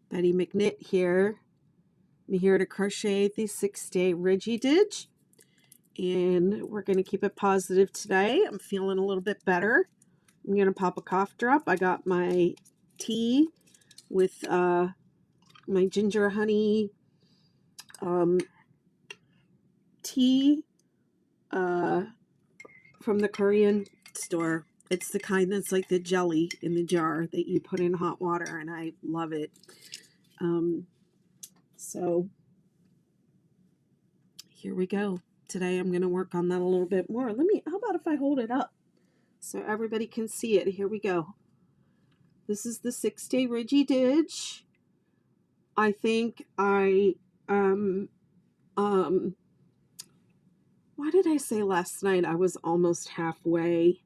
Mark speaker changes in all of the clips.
Speaker 1: Betty McKnit here. I'm here to crochet the 6-day Ridgy Didge, and we're going to keep it positive today. I'm feeling a little bit better. I'm going to pop a cough drop. I got my tea with my ginger honey tea from the Korean store. It's the kind that's like the jelly in the jar that you put in hot water, and I love it. So here we go. Today I'm going to work on that a little bit more. How about if I hold it up so everybody can see it? Here we go. This is the 6-day Ridgy Didge. I think what did I say last night? I was almost halfway.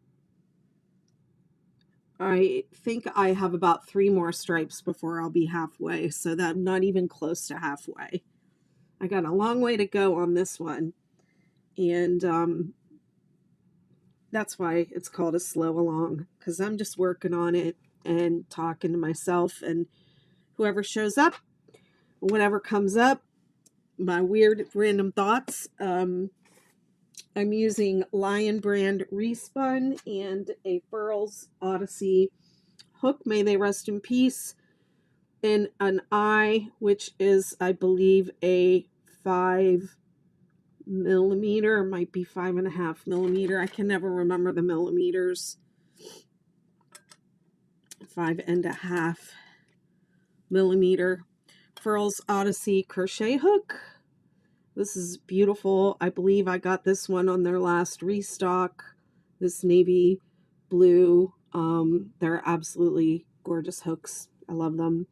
Speaker 1: I think I have about 3 more stripes before I'll be halfway, so that I'm not even close to halfway. I got a long way to go on this one, and that's why it's called a slow along, because I'm just working on it and talking to myself, and whoever shows up, whatever comes up, my weird random thoughts. I'm using Lion brand Respun and a Furls Odyssey hook, may they rest in peace, in an eye, which is, I believe, a 5 millimeter, might be 5.5 millimeter. I can never remember the millimeters. 5.5 millimeter Furls Odyssey crochet hook. This is beautiful. I believe I got this one on their last restock. This navy blue. They're absolutely gorgeous hooks. I love them.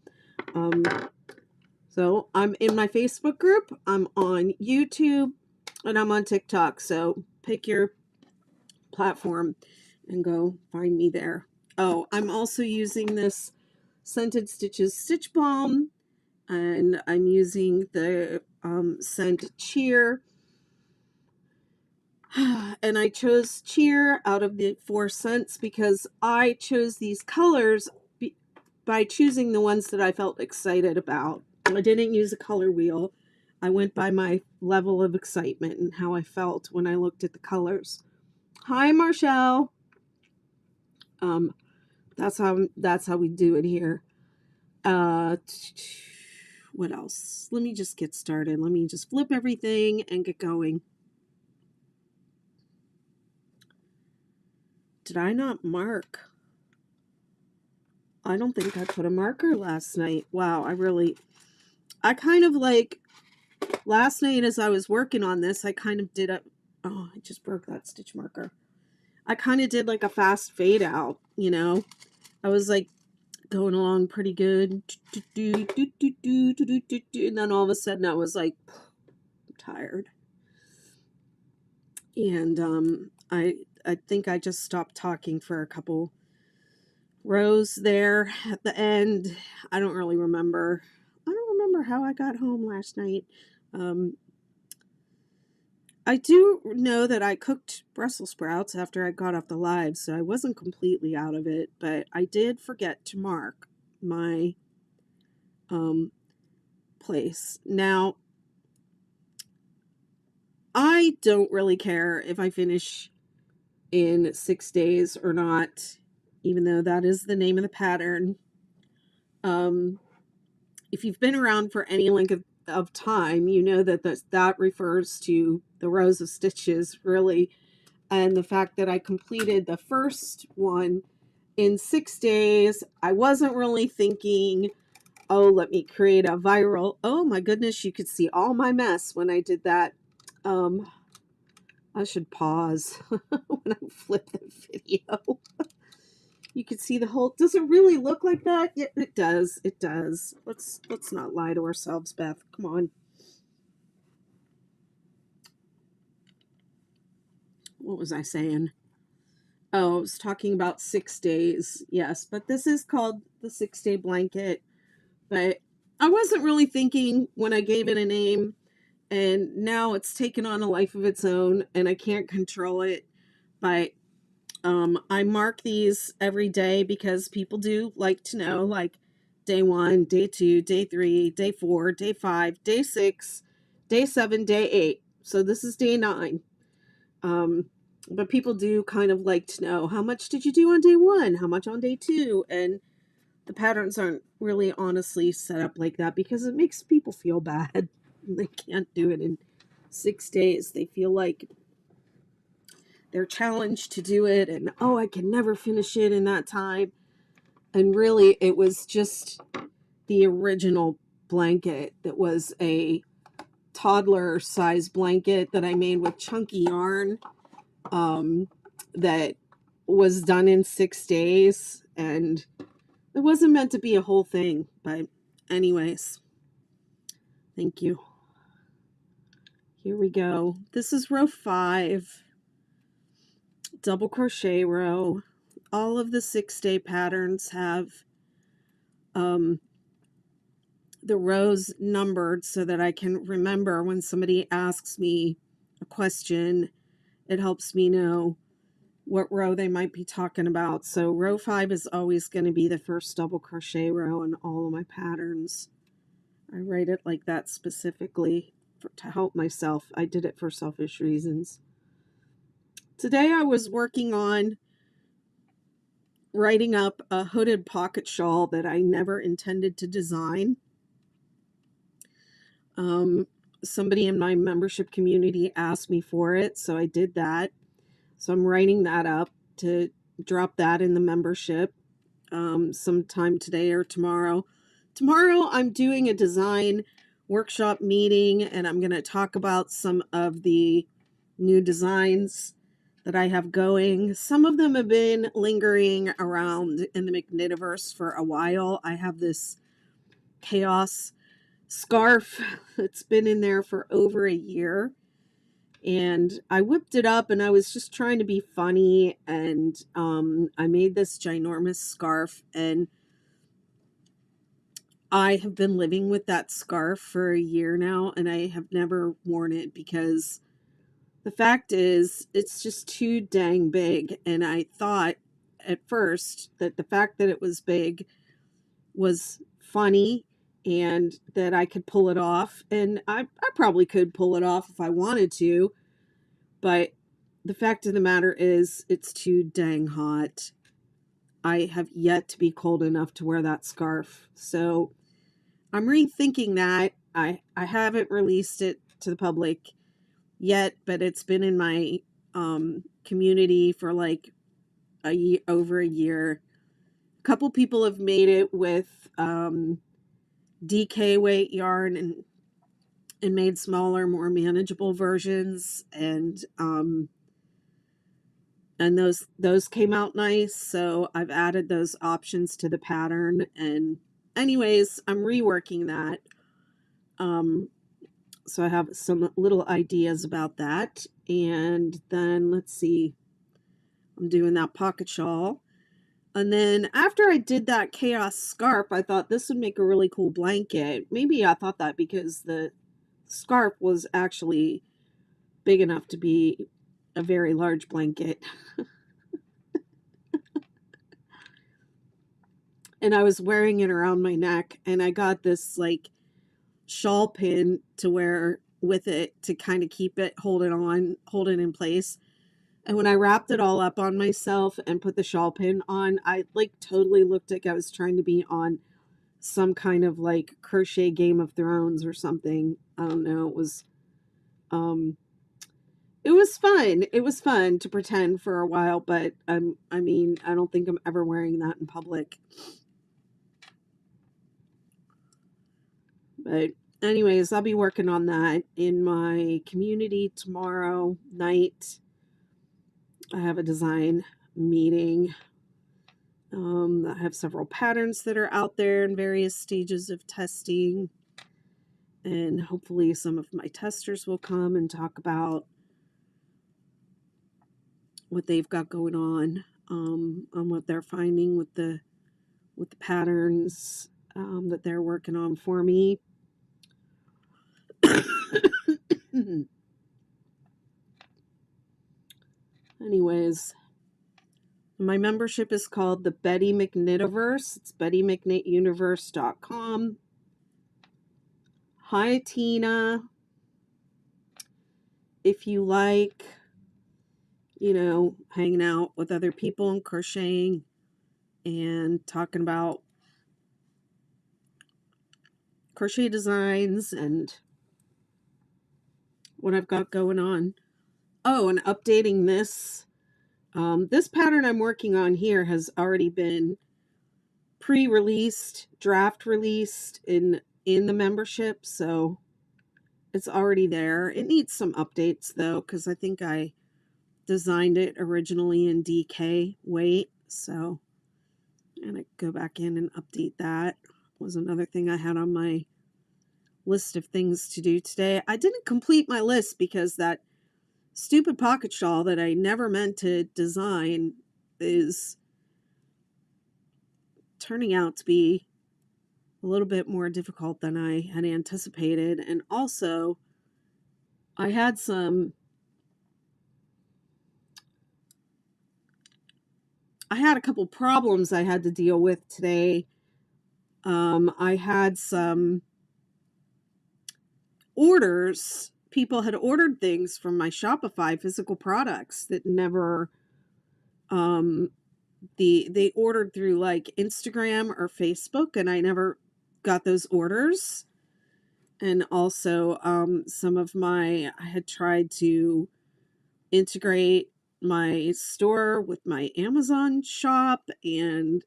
Speaker 1: So I'm in my Facebook group. I'm on YouTube, and I'm on TikTok. So pick your platform and go find me there. Oh, I'm also using this Scented Stitches Stitch Balm, and I'm using the scent Cheer. And I chose Cheer out of the 4 scents because I chose these colors by choosing the ones that I felt excited about. I didn't use a color wheel. I went by my level of excitement and how I felt when I looked at the colors. Hi, Marshall. That's how we do it here. What else? Let me just get started. Let me just flip everything and get going. Did I not mark? I don't think I put a marker last night. Wow, I kind of like, last night as I was working on this, I kind of did I just broke that stitch marker. I kind of did like a fast fade out, you know? I was like going along pretty good. And then all of a sudden I was like, I'm tired. And I think I just stopped talking for a couple rows there at the end. I don't really remember. I don't remember how I got home last night. I do know that I cooked Brussels sprouts after I got off the live, so I wasn't completely out of it, but I did forget to mark my place. Now, I don't really care if I finish in 6 days or not, even though that is the name of the pattern. If you've been around for any length of time, you know that that refers to the rows of stitches, really, and the fact that I completed the first one in 6 days. I wasn't really thinking, oh, let me create a viral. Oh my goodness, you could see all my mess when I did that. I should pause when I flip the video. You can see the whole. Does it really look like that? Yeah, it does. It does. Let's not lie to ourselves, Beth. Come on. What was I saying? Oh, I was talking about 6 days. Yes, but this is called the 6-day blanket. But I wasn't really thinking when I gave it a name, and now it's taken on a life of its own, and I can't control it. But I mark these every day because people do like to know, like, day 1, day 2, day 3, day 4, day 5, day 6, day 7, day 8. So this is day 9. But people do kind of like to know, how much did you do on day 1? How much on day 2? And the patterns aren't really honestly set up like that because it makes people feel bad. They can't do it in 6 days. They feel like they're challenged to do it and, oh, I can never finish it in that time. And really, it was just the original blanket that was a toddler size blanket that I made with chunky yarn, that was done in 6 days, and it wasn't meant to be a whole thing. But anyways, thank you. Here we go. This is row 5, double crochet row. All of the 6-day patterns have the rows numbered so that I can remember when somebody asks me a question. It helps me know what row they might be talking about. So row 5 is always going to be the first double crochet row in all of my patterns. I write it like that specifically to help myself. I did it for selfish reasons. Today I was working on writing up a hooded pocket shawl that I never intended to design. Somebody in my membership community asked me for it, so I did that. So I'm writing that up to drop that in the membership sometime today or tomorrow. Tomorrow I'm doing a design workshop meeting, and I'm going to talk about some of the new designs that I have going. Some of them have been lingering around in the McKnitiverse for a while. I have this chaos scarf that's been in there for over a year, and I whipped it up and I was just trying to be funny, and I made this ginormous scarf, and I have been living with that scarf for a year now, and I have never worn it because the fact is it's just too dang big. And I thought at first that the fact that it was big was funny and that I could pull it off. And I probably could pull it off if I wanted to. But the fact of the matter is it's too dang hot. I have yet to be cold enough to wear that scarf. So I'm rethinking that. I haven't released it to the public yet, but it's been in my community for like over a year. A couple people have made it with DK weight yarn and made smaller, more manageable versions, and those came out nice. So I've added those options to the pattern, and anyways, I'm reworking that. So I have some little ideas about that. And then let's see, I'm doing that pocket shawl. And then after I did that chaos scarf, I thought this would make a really cool blanket. Maybe I thought that because the scarf was actually big enough to be a very large blanket. And I was wearing it around my neck, and I got this like shawl pin to wear with it to kind of keep it, hold it in place. And when I wrapped it all up on myself and put the shawl pin on, I like totally looked like I was trying to be on some kind of like crochet Game of Thrones or something. I don't know. It was fun. It was fun to pretend for a while, but I mean, I don't think I'm ever wearing that in public. But anyways, I'll be working on that in my community tomorrow night. I have a design meeting. I have several patterns that are out there in various stages of testing. And hopefully some of my testers will come and talk about what they've got going on what they're finding with the patterns that they're working on for me. Anyways, My membership is called the Betty McKnitiverse. It's BettyMcKnitUniverse.com. Hi, Tina. If you like, hanging out with other people and crocheting and talking about crochet designs and what I've got going on. Oh, and updating this. This pattern I'm working on here has already been pre-released, draft released in the membership, so it's already there. It needs some updates though, because I think I designed it originally in DK weight, so I'm gonna go back in and update that. Was another thing I had on my list of things to do today. I didn't complete my list because that stupid pocket shawl that I never meant to design is turning out to be a little bit more difficult than I had anticipated. And also, I had a couple problems I had to deal with today. I had some orders. People had ordered things from my Shopify physical products that never, they ordered through like Instagram or Facebook, and I never got those orders. And also, I had tried to integrate my store with my Amazon shop, and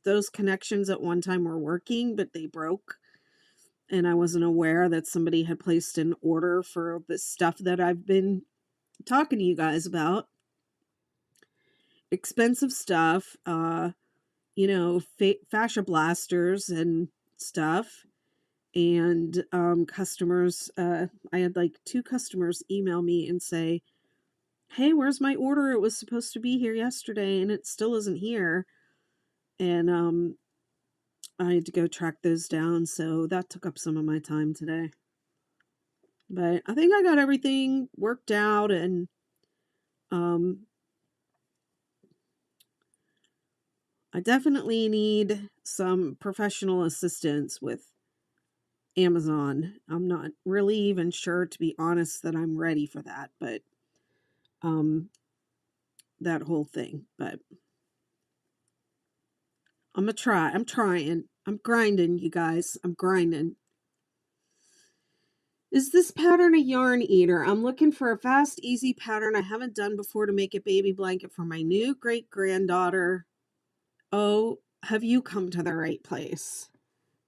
Speaker 1: those connections at one time were working, but they broke. And I wasn't aware that somebody had placed an order for the stuff that I've been talking to you guys about. Expensive stuff, fascia blasters and stuff. And customers, I had like 2 customers email me and say, hey, where's my order? It was supposed to be here yesterday and it still isn't here. And I had to go track those down, so that took up some of my time today. But I think I got everything worked out, and I definitely need some professional assistance with Amazon. I'm not really even sure, to be honest, that I'm ready for that, but that whole thing. But I'm gonna try. I'm trying. I'm grinding, you guys. I'm grinding. Is this pattern a yarn eater? I'm looking for a fast, easy pattern I haven't done before to make a baby blanket for my new great-granddaughter. Oh, have you come to the right place?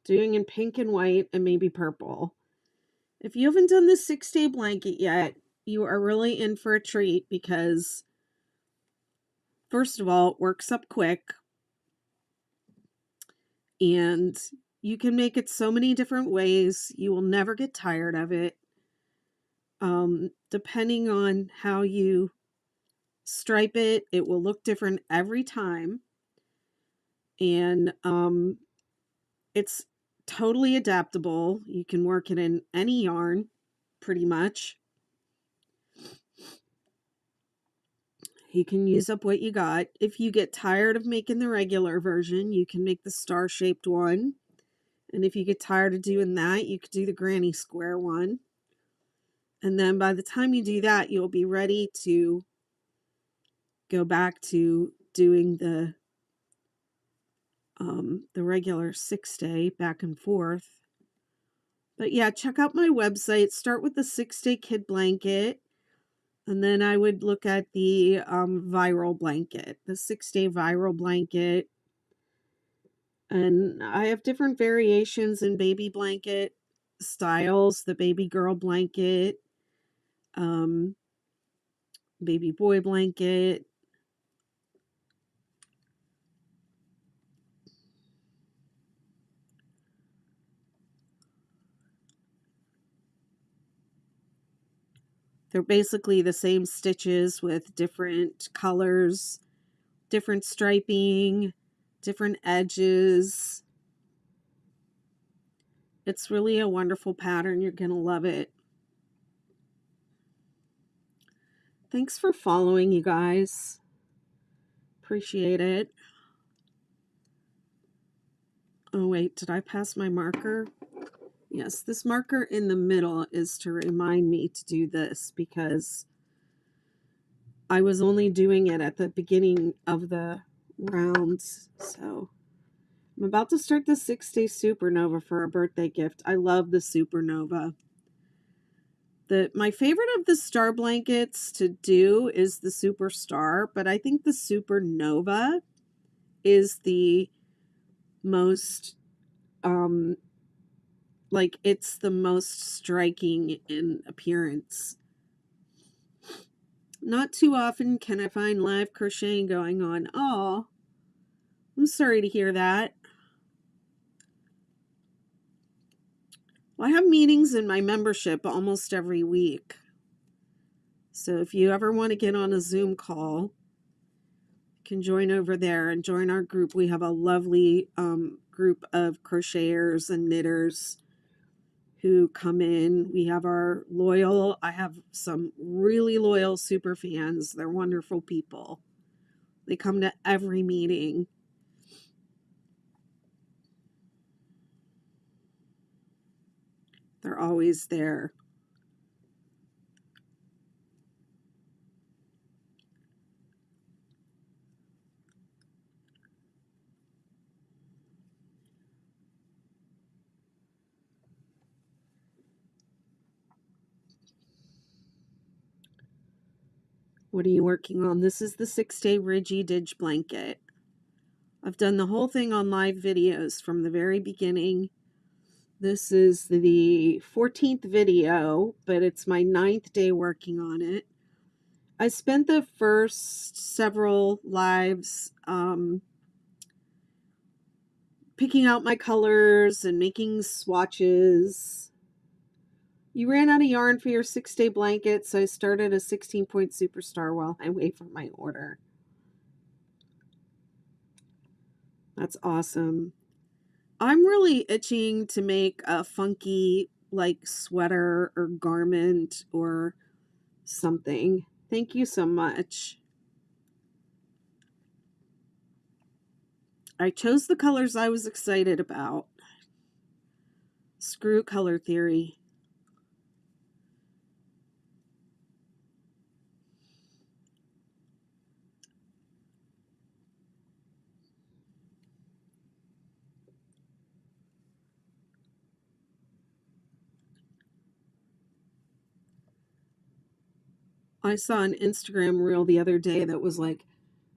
Speaker 1: Doing in pink and white and maybe purple. If you haven't done the 6-day blanket yet, you are really in for a treat because, first of all, it works up quick. And you can make it so many different ways. You will never get tired of it. Depending on how you stripe it, it will look different every time. And it's totally adaptable. You can work it in any yarn, pretty much. You can use up what you got. If you get tired of making the regular version, you can make the star-shaped one. And if you get tired of doing that, you could do the granny square one. And then by the time you do that, you'll be ready to go back to doing the regular 6-day back and forth. But yeah, check out my website. Start with the 6-day kid blanket. And then I would look at the viral blanket, the 6-day viral blanket. And I have different variations in baby blanket styles. The baby girl blanket, baby boy blanket. They're basically the same stitches with different colors, different striping, different edges. It's really a wonderful pattern. You're going to love it. Thanks for following, you guys. Appreciate it. Oh wait, did I pass my marker? Yes, this marker in the middle is to remind me to do this because I was only doing it at the beginning of the rounds. So I'm about to start the 6-day supernova for a birthday gift. I love the supernova. My favorite of the star blankets to do is the superstar, but I think the supernova is the most like it's the most striking in appearance. Not too often can I find live crocheting going on. Oh, I'm sorry to hear that. Well, I have meetings in my membership almost every week. So if you ever want to get on a Zoom call, you can join over there and join our group. We have a lovely group of crocheters and knitters who come in. We have our loyal, I have some really loyal super fans. They're wonderful people. They come to every meeting. They're always there. What are you working on? This is the 6-day Ridgy Didge blanket. I've done the whole thing on live videos from the very beginning. This is the 14th video, but it's my 9th day working on it. I spent the first several lives picking out my colors and making swatches. You ran out of yarn for your 6-day blanket, so I started a 16-point superstar while I wait for my order. That's awesome. I'm really itching to make a funky like sweater or garment or something. Thank you so much. I chose the colors I was excited about. Screw color theory. I saw an Instagram reel the other day that was like,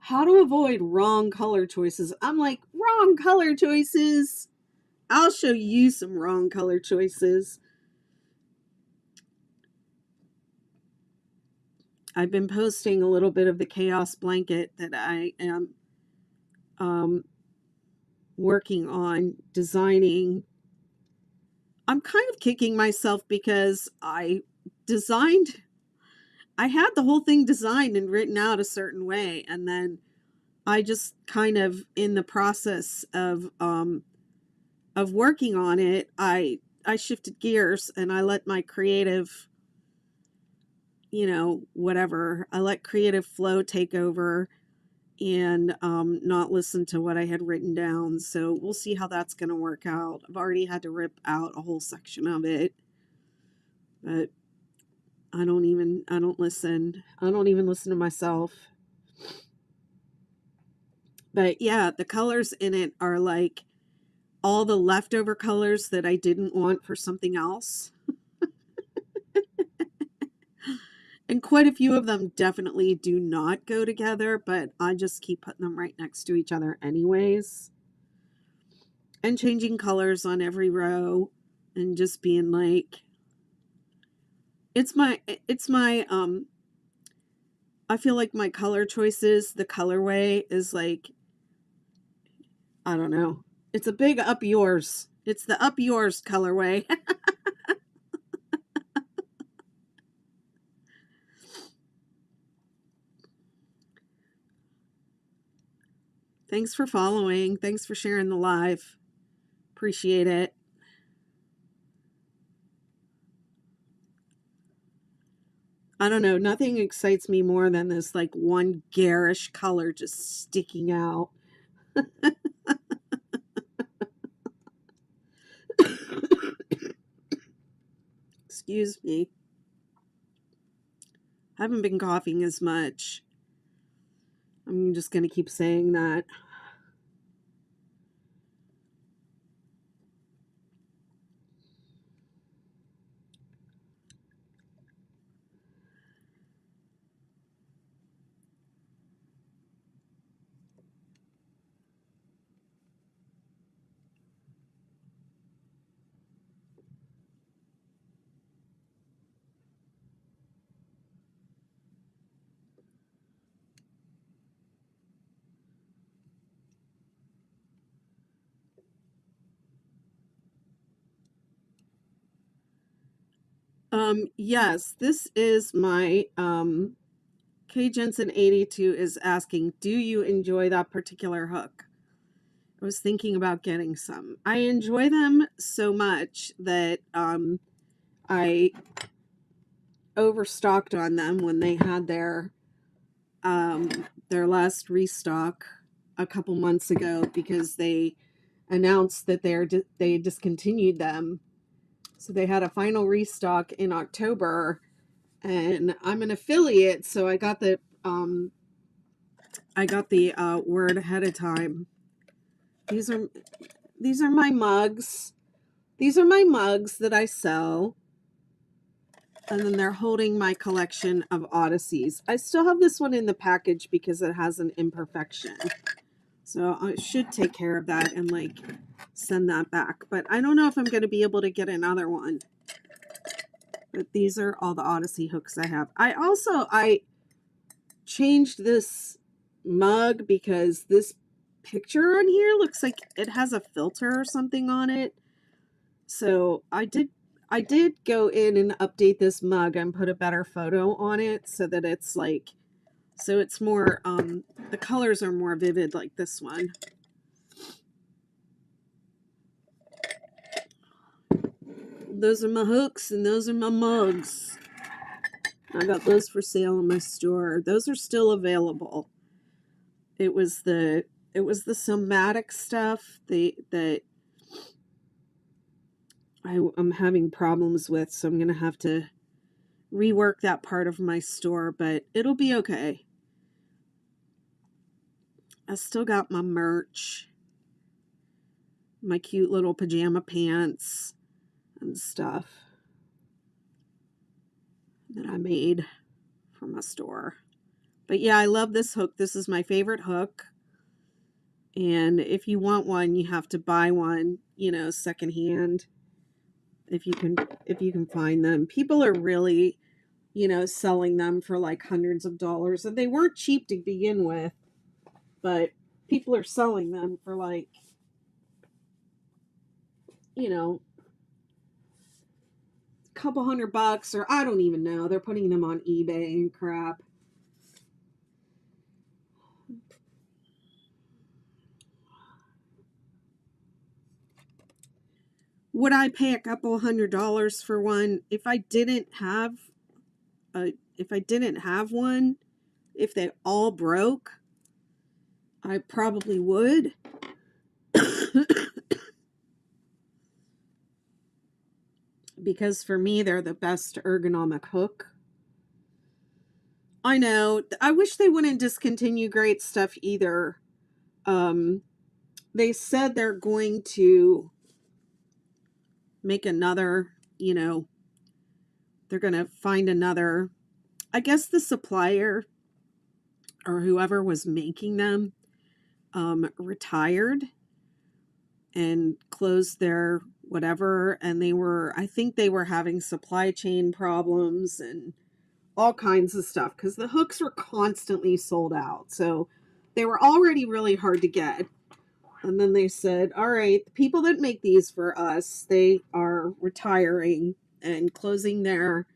Speaker 1: how to avoid wrong color choices. I'm like, wrong color choices? I'll show you some wrong color choices. I've been posting a little bit of the chaos blanket that I am working on designing. I'm kind of kicking myself because I had the whole thing designed and written out a certain way, and then I just kind of in the process of working on it, I shifted gears and I let my creative, whatever, I let creative flow take over and not listen to what I had written down. So we'll see how that's going to work out. I've already had to rip out a whole section of it, but I don't listen. I don't even listen to myself. But yeah, the colors in it are like all the leftover colors that I didn't want for something else. And quite a few of them definitely do not go together, but I just keep putting them right next to each other anyways. And changing colors on every row and just being like, I feel like my color choices, the colorway is like, I don't know. It's a big up yours. It's the up yours colorway. Thanks for following. Thanks for sharing the live. Appreciate it. I don't know, nothing excites me more than this like one garish color just sticking out. Excuse me. I haven't been coughing as much. I'm just going to keep saying that. Yes, this is my K Jensen 82 is asking, do you enjoy that particular hook? I was thinking about getting some. I enjoy them so much that I overstocked on them when they had their last restock a couple months ago, because they announced that they discontinued them. So they had a final restock in October, and I'm an affiliate, so I got the word ahead of time. These are my mugs. These are my mugs that I sell. And then they're holding my collection of Odysseys. I still have this one in the package because it has an imperfection. So I should take care of that and like send that back. But I don't know if I'm going to be able to get another one. But these are all the Odyssey hooks I have. I changed this mug because this picture on here looks like it has a filter or something on it. So I did go in and update this mug and put a better photo on it so that it's like, so it's more, the colors are more vivid like this one. Those are my hooks and those are my mugs. I got those for sale in my store. Those are still available. It was the somatic stuff that I'm having problems with, so I'm going to have to rework that part of my store, but it'll be okay. I still got my merch, my cute little pajama pants and stuff that I made for my store. But yeah, I love this hook. This is my favorite hook. And if you want one, you have to buy one, secondhand. If you can find them. People are really, selling them for like hundreds of dollars. And they weren't cheap to begin with, but people are selling them for like, a couple $100, or I don't even know. They're putting them on eBay and crap. Would I pay a couple $100 for one if I didn't have one? If they all broke, I probably would. Because for me, they're the best ergonomic hook. I know. I wish they wouldn't discontinue great stuff either. They said they're going to make another, they're going to find another. I guess the supplier or whoever was making them retired and closed their whatever, and I think they were having supply chain problems and all kinds of stuff because the hooks were constantly sold out. So they were already really hard to get. And then they said, all right, the people that make these for us, they are retiring and closing their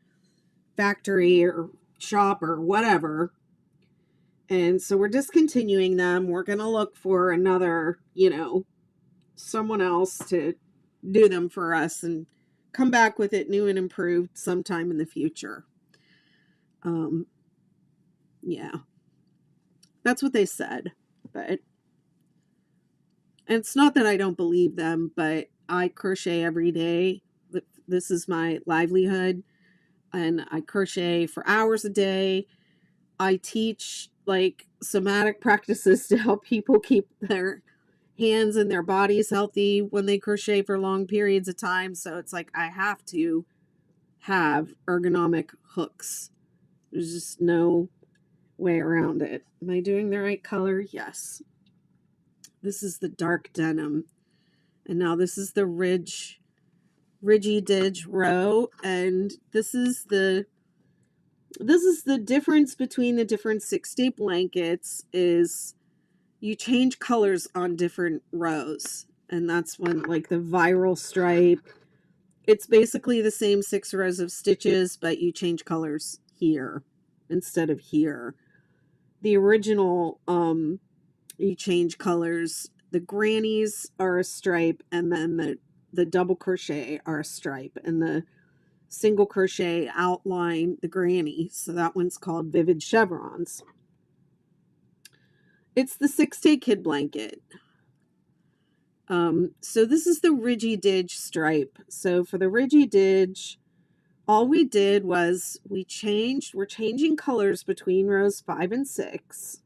Speaker 1: factory or shop or whatever. And so we're discontinuing them. We're going to look for another, someone else to do them for us and come back with it new and improved sometime in the future. Yeah, that's what they said. But and it's not that I don't believe them, but I crochet every day. This is my livelihood, and I crochet for hours a day. I teach like somatic practices to help people keep their hands and their bodies healthy when they crochet for long periods of time. So it's like I have to have ergonomic hooks. There's just no way around it. Am I doing the right color? Yes. This is the dark denim. And now this is the Ridgy Didge row. And this is the difference between the different 6-day blankets is you change colors on different rows. And that's when like the viral stripe, it's basically the same 6 rows of stitches, but you change colors here instead of here. The original, you change colors. The grannies are a stripe, and then the double crochet are a stripe, and the single crochet outline the granny. So that one's called Vivid Chevrons. It's the 6-day kid blanket. So this is the Ridgy Didge stripe. So for the Ridgy Didge, all we did was we're changing colors between rows 5 and 6.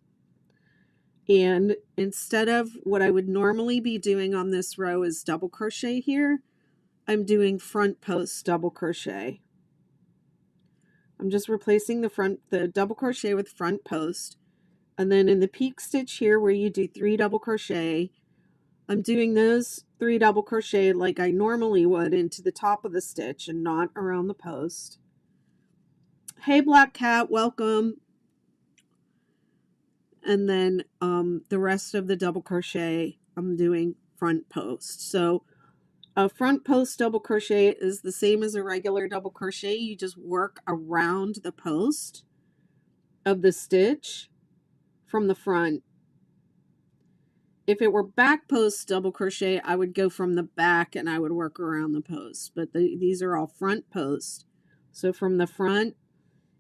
Speaker 1: And instead of what I would normally be doing on this row is double crochet here, I'm doing front post double crochet. I'm just replacing the double crochet with front post. And then in the peak stitch here where you do 3 double crochet, I'm doing those 3 double crochet like I normally would into the top of the stitch and not around the post. Hey Black Cat, welcome. And then the rest of the double crochet I'm doing front post. So a front post double crochet is the same as a regular double crochet. You just work around the post of the stitch from the front. If it were back post double crochet, I would go from the back and I would work around the post. But these are all front post. So from the front,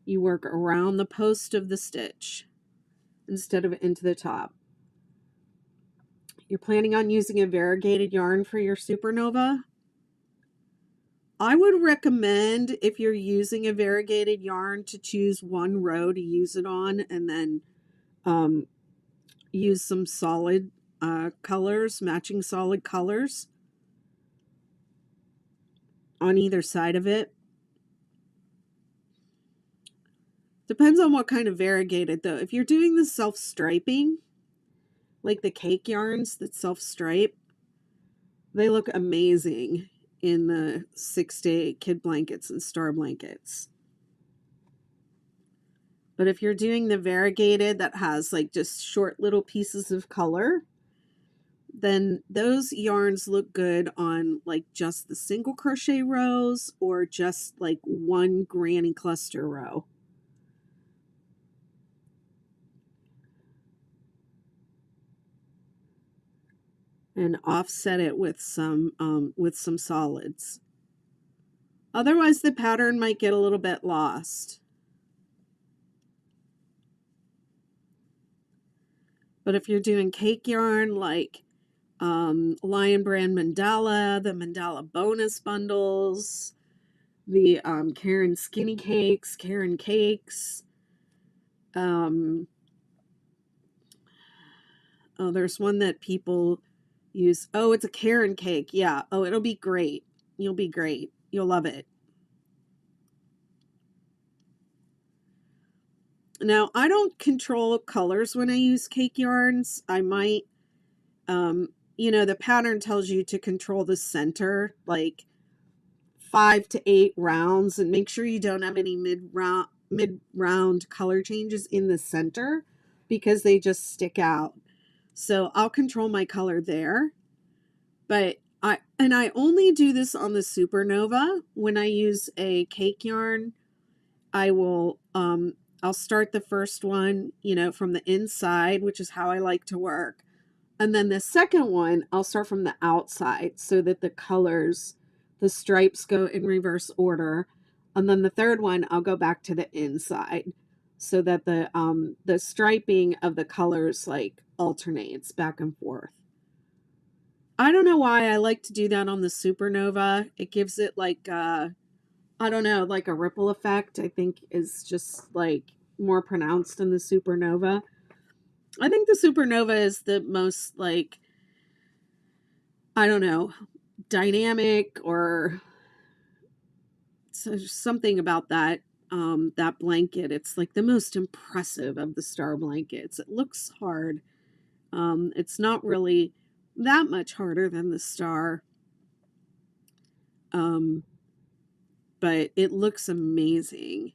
Speaker 1: you work around the post of the stitch instead of into the top. You're planning on using a variegated yarn for your supernova? I would recommend, if you're using a variegated yarn, to choose one row to use it on and then use some solid colors, matching solid colors on either side of it. Depends on what kind of variegated though. If you're doing the self-striping, like the cake yarns that self-stripe, they look amazing in the 6-day kid blankets and star blankets. But if you're doing the variegated that has like just short little pieces of color, then those yarns look good on like just the single crochet rows or just like one granny cluster row. And offset it with some solids. Otherwise the pattern might get a little bit lost. But if you're doing cake yarn like Lion Brand Mandala, the Mandala bonus bundles, the Karen Skinny Cakes, Karen Cakes, oh, there's one that people use. Oh, it's a Karen cake. Yeah. Oh, it'll be great. You'll be great. You'll love it. Now, I don't control colors when I use cake yarns. I might, the pattern tells you to control the center, like 5 to 8 rounds, and make sure you don't have any mid-round color changes in the center because they just stick out. So I'll control my color there. But I only do this on the Supernova. When I use a cake yarn, I will I'll start the first one, from the inside, which is how I like to work. And then the second one, I'll start from the outside so that the colors, the stripes go in reverse order. And then the third one, I'll go back to the inside so that the striping of the colors like alternates back and forth. I don't know why I like to do that on the Supernova. It gives it like I don't know, like a ripple effect. I think is just like more pronounced in the Supernova. I think the Supernova is the most like, I don't know, dynamic, or so something about that that blanket. It's like the most impressive of the star blankets. It looks hard. It's not really that much harder than the star. Um, but it looks amazing.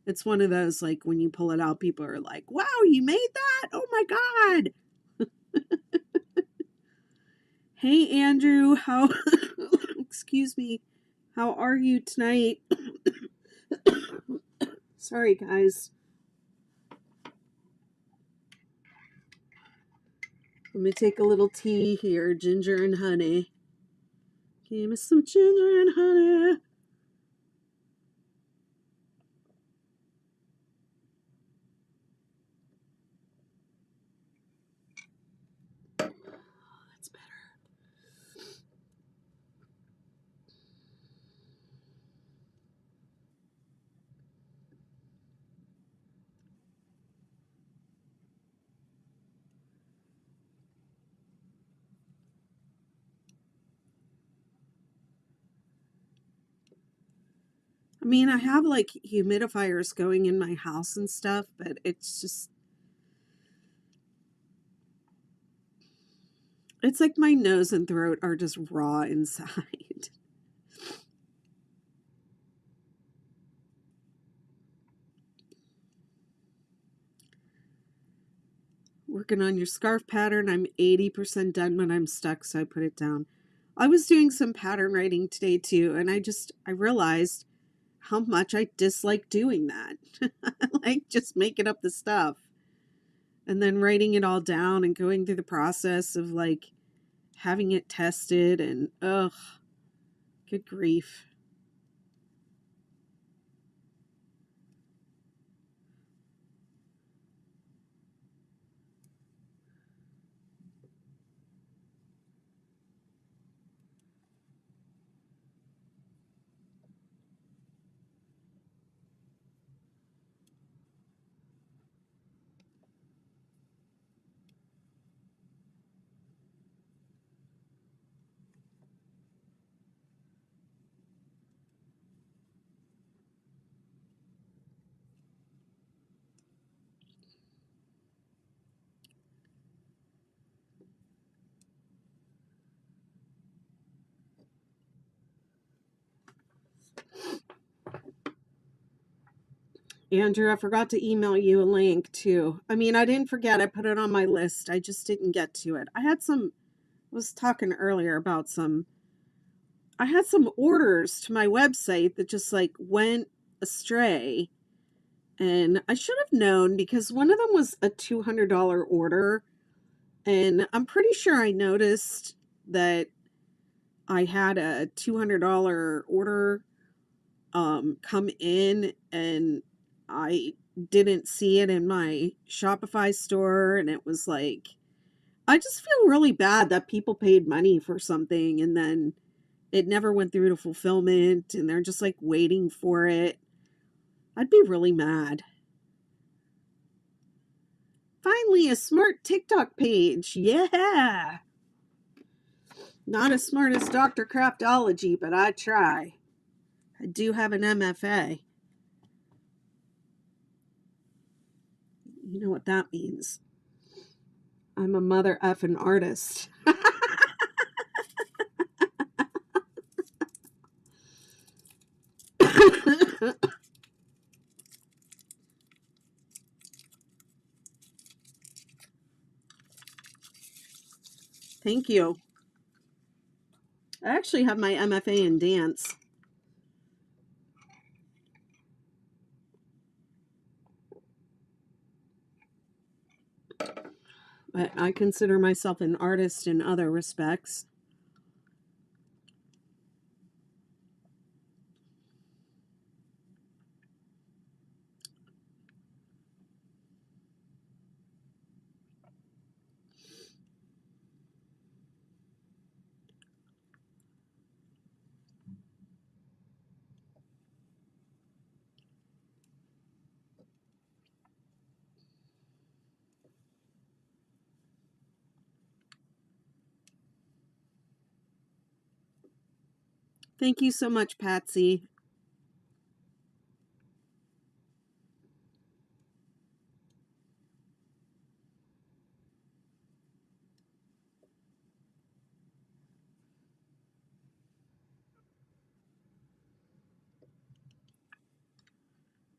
Speaker 1: It's one of those like when you pull it out, people are like, "Wow, you made that! Oh my god!" Hey Andrew, how excuse me. How are you tonight? Sorry guys. Let me take a little tea here, ginger and honey. Give me some ginger and honey. That's better. I mean, I have like humidifiers going in my house and stuff, but it's just, it's like my nose and throat are just raw inside. Working on your scarf pattern. I'm 80% done, but I'm stuck, so I put it down. I was doing some pattern writing today too, and I realized how much I dislike doing that. I like just making up the stuff and then writing it all down and going through the process of like having it tested, and ugh, good grief. Andrew, I forgot to email you a link too. I mean, I didn't forget. I put it on my list. I just didn't get to it. I was talking earlier about I had some orders to my website that just like went astray. And I should have known because one of them was a $200 order. And I'm pretty sure I noticed that I had a $200 order come in, and I didn't see it in my Shopify store. And it was like, I just feel really bad that people paid money for something and then it never went through to fulfillment and they're just like waiting for it. I'd be really mad. Finally, a smart TikTok page. Yeah. Not as smart as Dr. Craftology, but I try. I do have an MFA. You know what that means. I'm a mother effing artist. Thank you. I actually have my MFA in dance. But I consider myself an artist in other respects. Thank you so much, Patsy.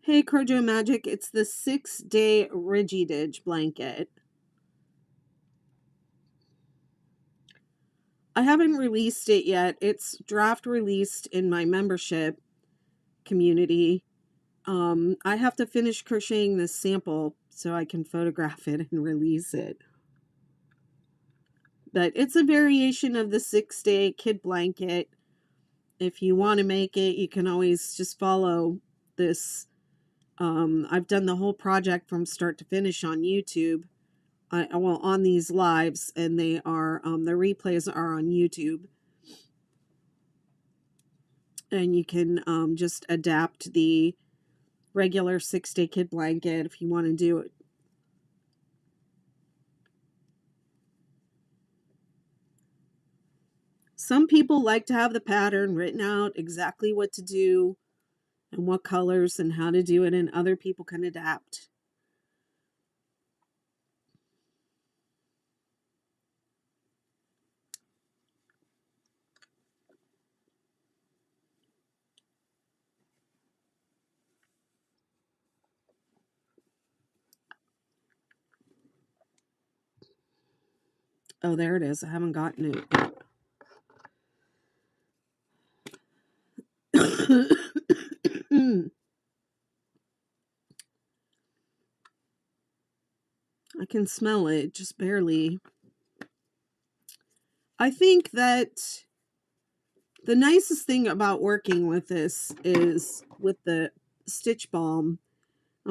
Speaker 1: Hey, Crojo Magic, it's the 6-day Ridgy Didge blanket. I haven't released it yet. It's draft released in my membership community. I have to finish crocheting this sample so I can photograph it and release it. But it's a variation of the 6-day kid blanket. If you want to make it, you can always just follow this. I've done the whole project from start to finish on YouTube. On these lives, and they are the replays are on YouTube, and you can just adapt the regular 6-day kid blanket if you want to do it. Some people like to have the pattern written out, exactly what to do and what colors and how to do it, and other people can adapt. Oh, there it is. I haven't gotten it yet. I can smell it, just barely. I think that the nicest thing about working with this is with the Stitch Balm.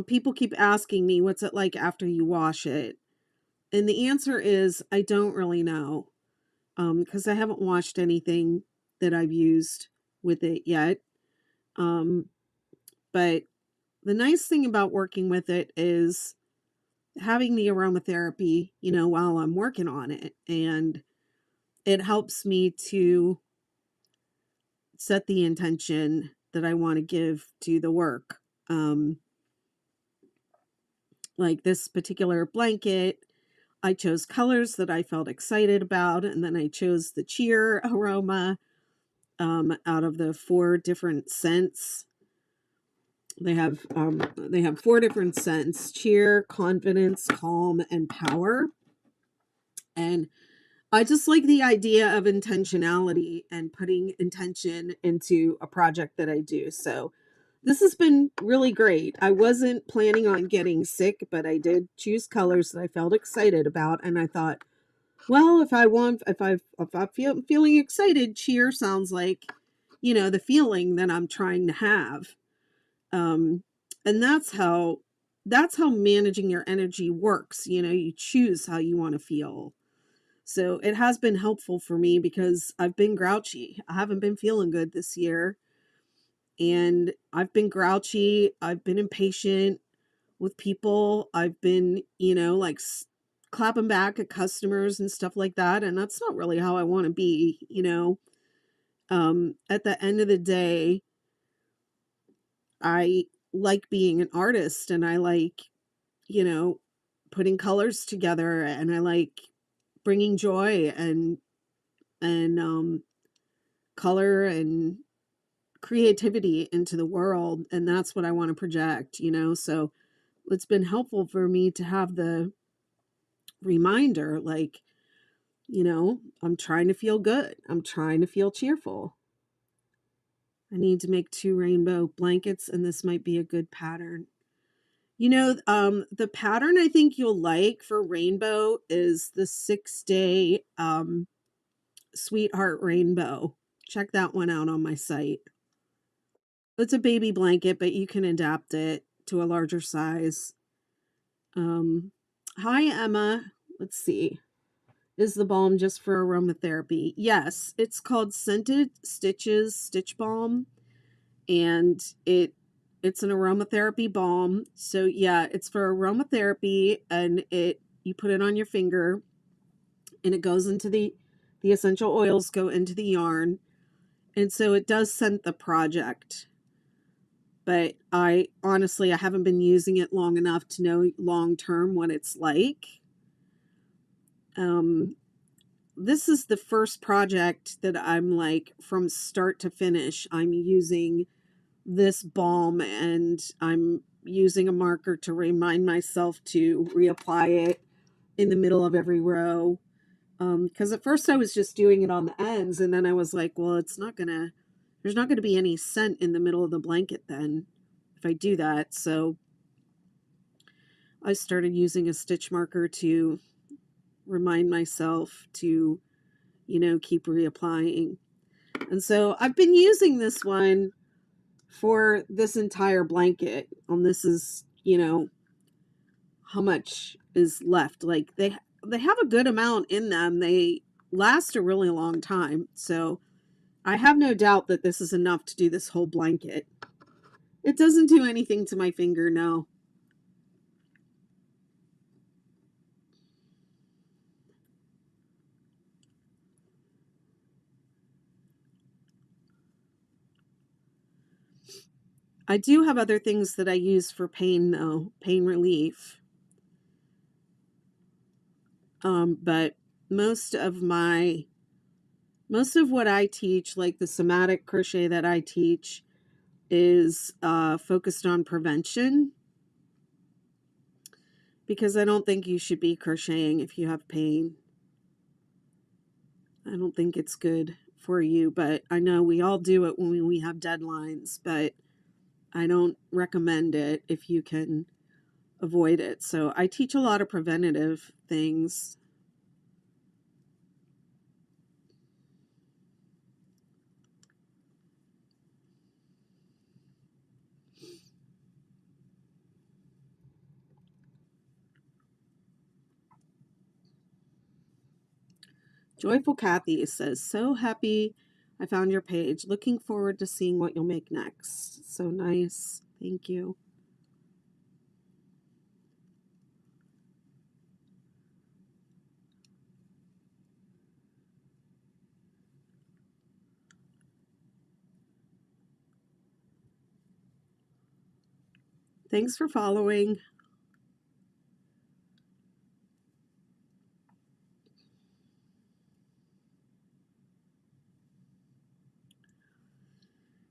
Speaker 1: People keep asking me, what's it like after you wash it? And the answer is, I don't really know, because I haven't washed anything that I've used with it yet. But the nice thing about working with it is having the aromatherapy, while I'm working on it. And it helps me to set the intention that I want to give to the work. Like this particular blanket, I chose colors that I felt excited about, and then I chose the cheer aroma out of the 4 different scents. They have 4 different scents: cheer, confidence, calm, and power. And I just like the idea of intentionality and putting intention into a project that I do. So this has been really great. I wasn't planning on getting sick, but I did choose colors that I felt excited about, and I thought, well, if I feel feeling excited, cheer sounds like, the feeling that I'm trying to have. And that's how managing your energy works. You choose how you want to feel. So it has been helpful for me because I've been grouchy. I haven't been feeling good this year. And I've been grouchy. I've been impatient with people. I've been, like clapping back at customers and stuff like that. And that's not really how I want to be. At the end of the day, I like being an artist, and I like, putting colors together, and I like bringing joy and color and creativity into the world, and that's what I want to project. So it's been helpful for me to have the reminder, like, I'm trying to feel good, I'm trying to feel cheerful. I need to make 2 rainbow blankets, and this might be a good pattern. The pattern I think you'll like for rainbow is the 6-day Sweetheart Rainbow. Check that one out on my site. It's a baby blanket, but you can adapt it to a larger size. Hi, Emma. Let's see. Is the balm just for aromatherapy? Yes, it's called Scented Stitches Stitch Balm, and it's an aromatherapy balm. So yeah, it's for aromatherapy, and you put it on your finger, and it goes into the essential oils go into the yarn, And so it does scent the project. But I honestly, I haven't been using it long enough to know long term what it's like. This is the first project that I'm like from start to finish. I'm using this balm and I'm using a marker to remind myself to reapply it in the middle of every row. Because at first I was just doing it on the ends, and then I was like, well, there's not gonna be any scent in the middle of the blanket then if I do that. So I started using a stitch marker to remind myself to, keep reapplying. And so I've been using this one for this entire blanket. And this is, how much is left. Like they have a good amount in them. They last a really long time. So I have no doubt that this is enough to do this whole blanket. It doesn't do anything to my finger, no. I do have other things that I use for pain, though, pain relief. But most of what I teach, like the somatic crochet that I teach, is focused on prevention, because I don't think you should be crocheting if you have pain. I don't think it's good for you, but I know we all do it when we have deadlines, but I don't recommend it if you can avoid it. So I teach a lot of preventative things. Joyful Kathy says, so happy I found your page. Looking forward to seeing what you'll make next. So nice. Thank you. Thanks for following.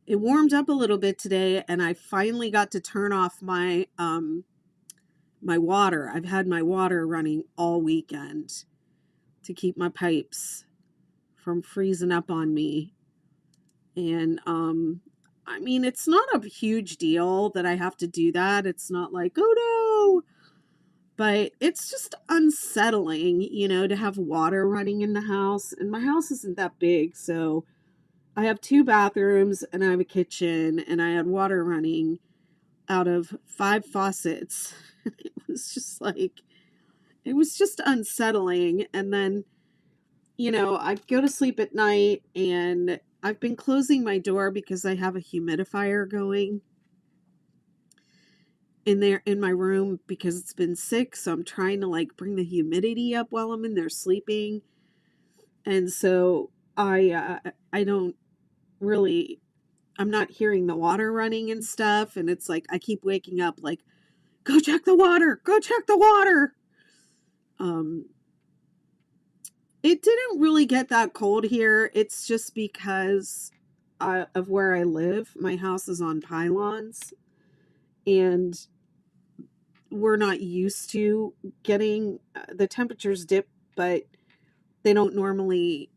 Speaker 1: It warmed up a little bit today, and I finally got to turn off my my water. I've had my water running all weekend to keep my pipes from freezing up on me. And I mean, it's not a huge deal that I have to do that. It's not like, oh no, but it's just unsettling, to have water running in the house. And my house isn't that big, so I have 2 bathrooms and I have a kitchen, and I had water running out of 5 faucets. It was just unsettling. And then, I go to sleep at night, and I've been closing my door because I have a humidifier going in my room because it's been sick. So I'm trying to like bring the humidity up while I'm in there sleeping. And so I don't really, I'm not hearing the water running and stuff. And it's like, I keep waking up like, go check the water, go check the water. It didn't really get that cold here. It's just because of where I live. My house is on pylons, and we're not used to getting the temperatures dip, but they don't normally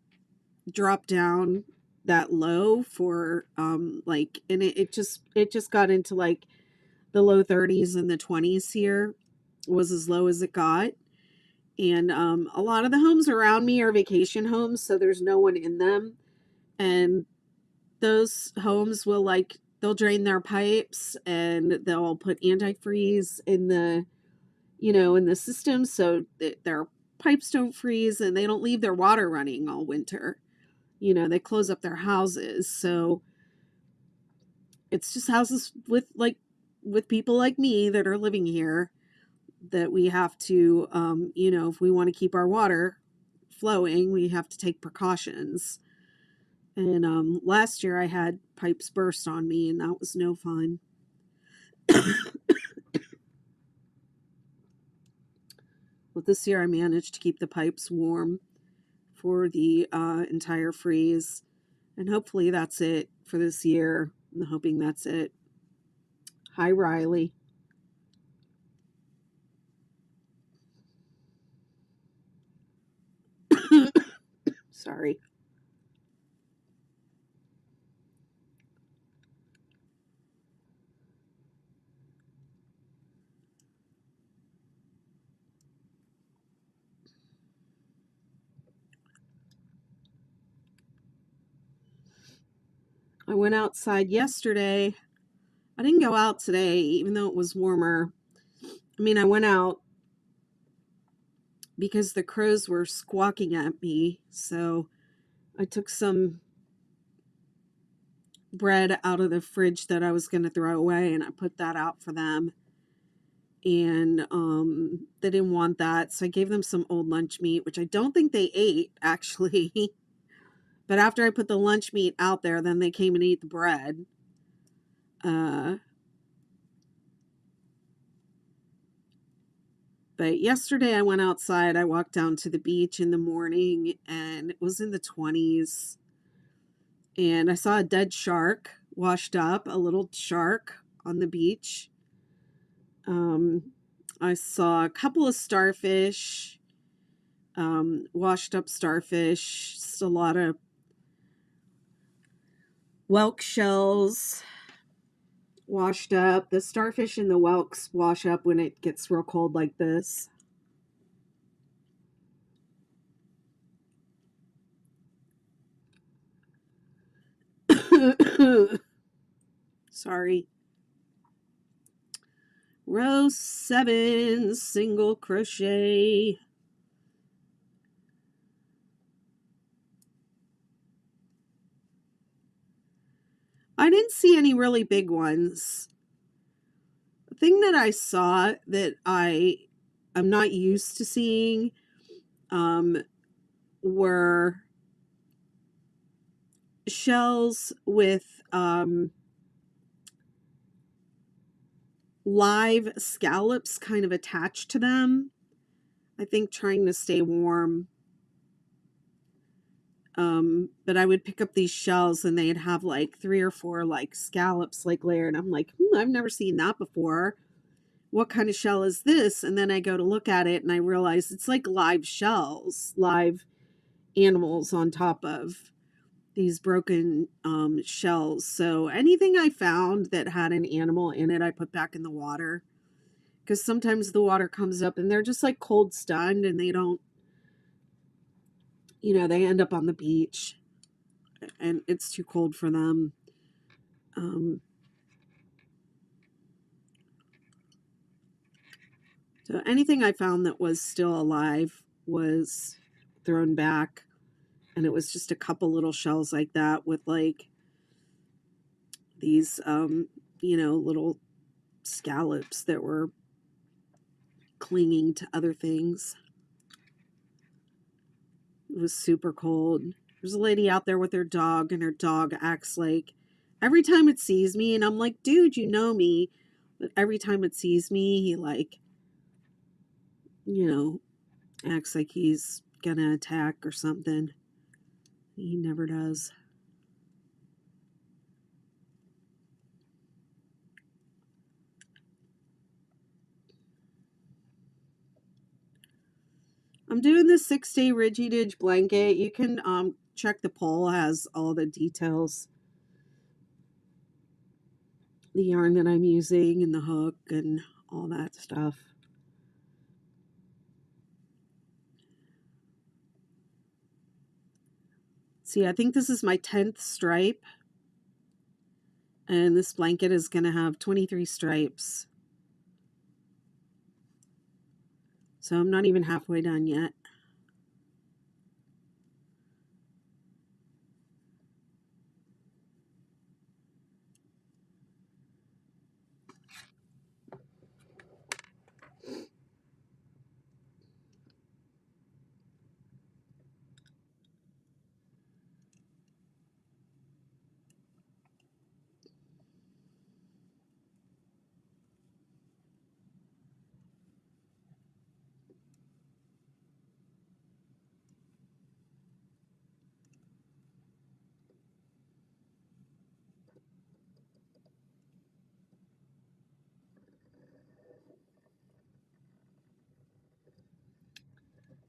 Speaker 1: drop down that low for and it just got into like the low 30s and the 20s here was as low as it got. And a lot of the homes around me are vacation homes, so there's no one in them. And those homes will they'll drain their pipes and they'll put antifreeze in the system so that their pipes don't freeze, and they don't leave their water running all winter. They close up their houses. So it's just houses with people like me that are living here that we have to, if we want to keep our water flowing, we have to take precautions. And last year I had pipes burst on me, and that was no fun. But this year I managed to keep the pipes warm for the entire freeze. And hopefully that's it for this year. I'm hoping that's it. Hi, Riley. Sorry. I went outside yesterday. I didn't go out today, even though it was warmer. I mean, I went out because the crows were squawking at me. So I took some bread out of the fridge that I was going to throw away, and I put that out for them. And they didn't want that. So I gave them some old lunch meat, which I don't think they ate, actually. But after I put the lunch meat out there, then they came and ate the bread. But yesterday I went outside. I walked down to the beach in the morning, and it was in the 20s. And I saw a dead shark washed up, a little shark on the beach. I saw a couple of starfish, washed up starfish, just a lot of whelk shells washed up. The starfish and the whelks wash up when it gets real cold like this. Sorry. Row 7, single crochet. I didn't see any really big ones. The thing that I saw that I'm not used to seeing were shells with live scallops kind of attached to them. I think trying to stay warm. But I would pick up these shells and they'd have like 3 or 4 like scallops like layered. I'm like, I've never seen that before. What kind of shell is this? And then I go to look at it and I realize it's like live shells, live animals on top of these broken shells. So anything I found that had an animal in it, I put back in the water. Because sometimes the water comes up and they're just like cold stunned and they don't, they end up on the beach and it's too cold for them. So anything I found that was still alive was thrown back. And it was just a couple little shells like that with like these, little scallops that were clinging to other things. It was super cold. There's a lady out there with her dog, and her dog acts like every time it sees me, and I'm like, dude, you know me. But every time it sees me, he like, acts like he's gonna attack or something. He never does. I'm doing this 6-day Ridgy Didge blanket. You can check the poll, has all the details. The yarn that I'm using and the hook and all that stuff. See, I think this is my 10th stripe. And this blanket is going to have 23 stripes. So I'm not even halfway done yet.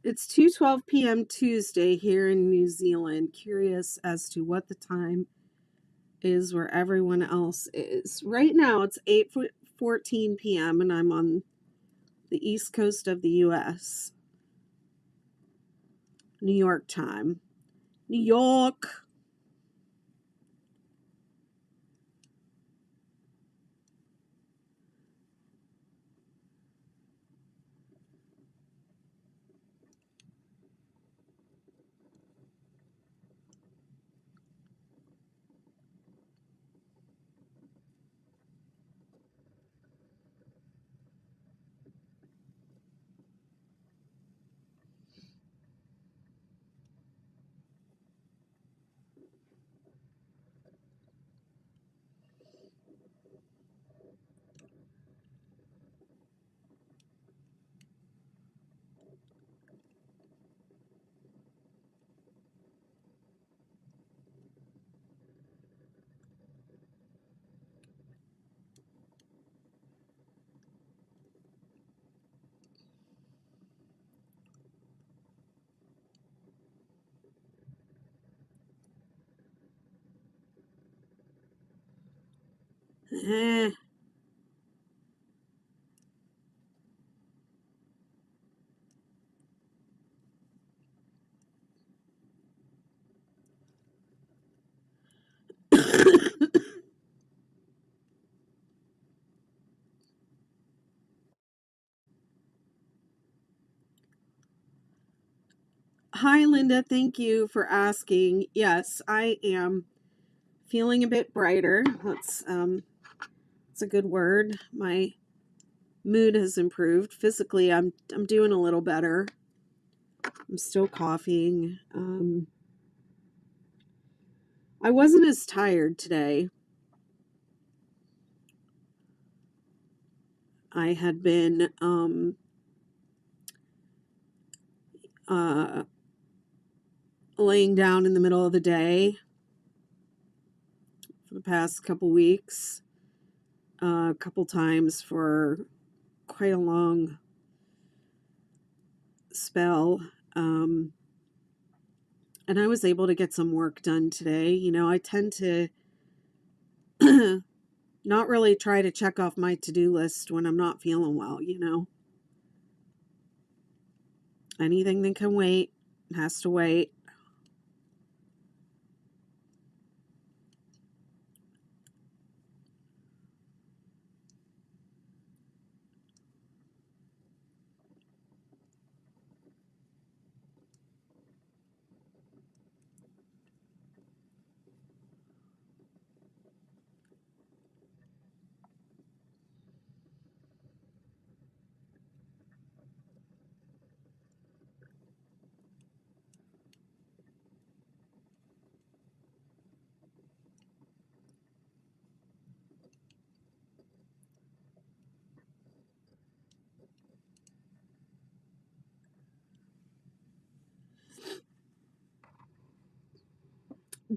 Speaker 1: It's 2:12 p.m. Tuesday here in New Zealand. Curious as to what the time is where everyone else is. Right now it's 8:14 p.m. and I'm on the east coast of the U.S. New York time. New York. Eh. Hi, Linda. Thank you for asking. Yes, I am feeling a bit brighter. That's a good word. My mood has improved. Physically, I'm doing a little better. I'm still coughing. I wasn't as tired today. I had been laying down in the middle of the day for the past couple weeks, a couple times for quite a long spell. And I was able to get some work done today. You know, I tend to not really try to check off my to-do list when I'm not feeling well, you know. Anything that can wait has to wait.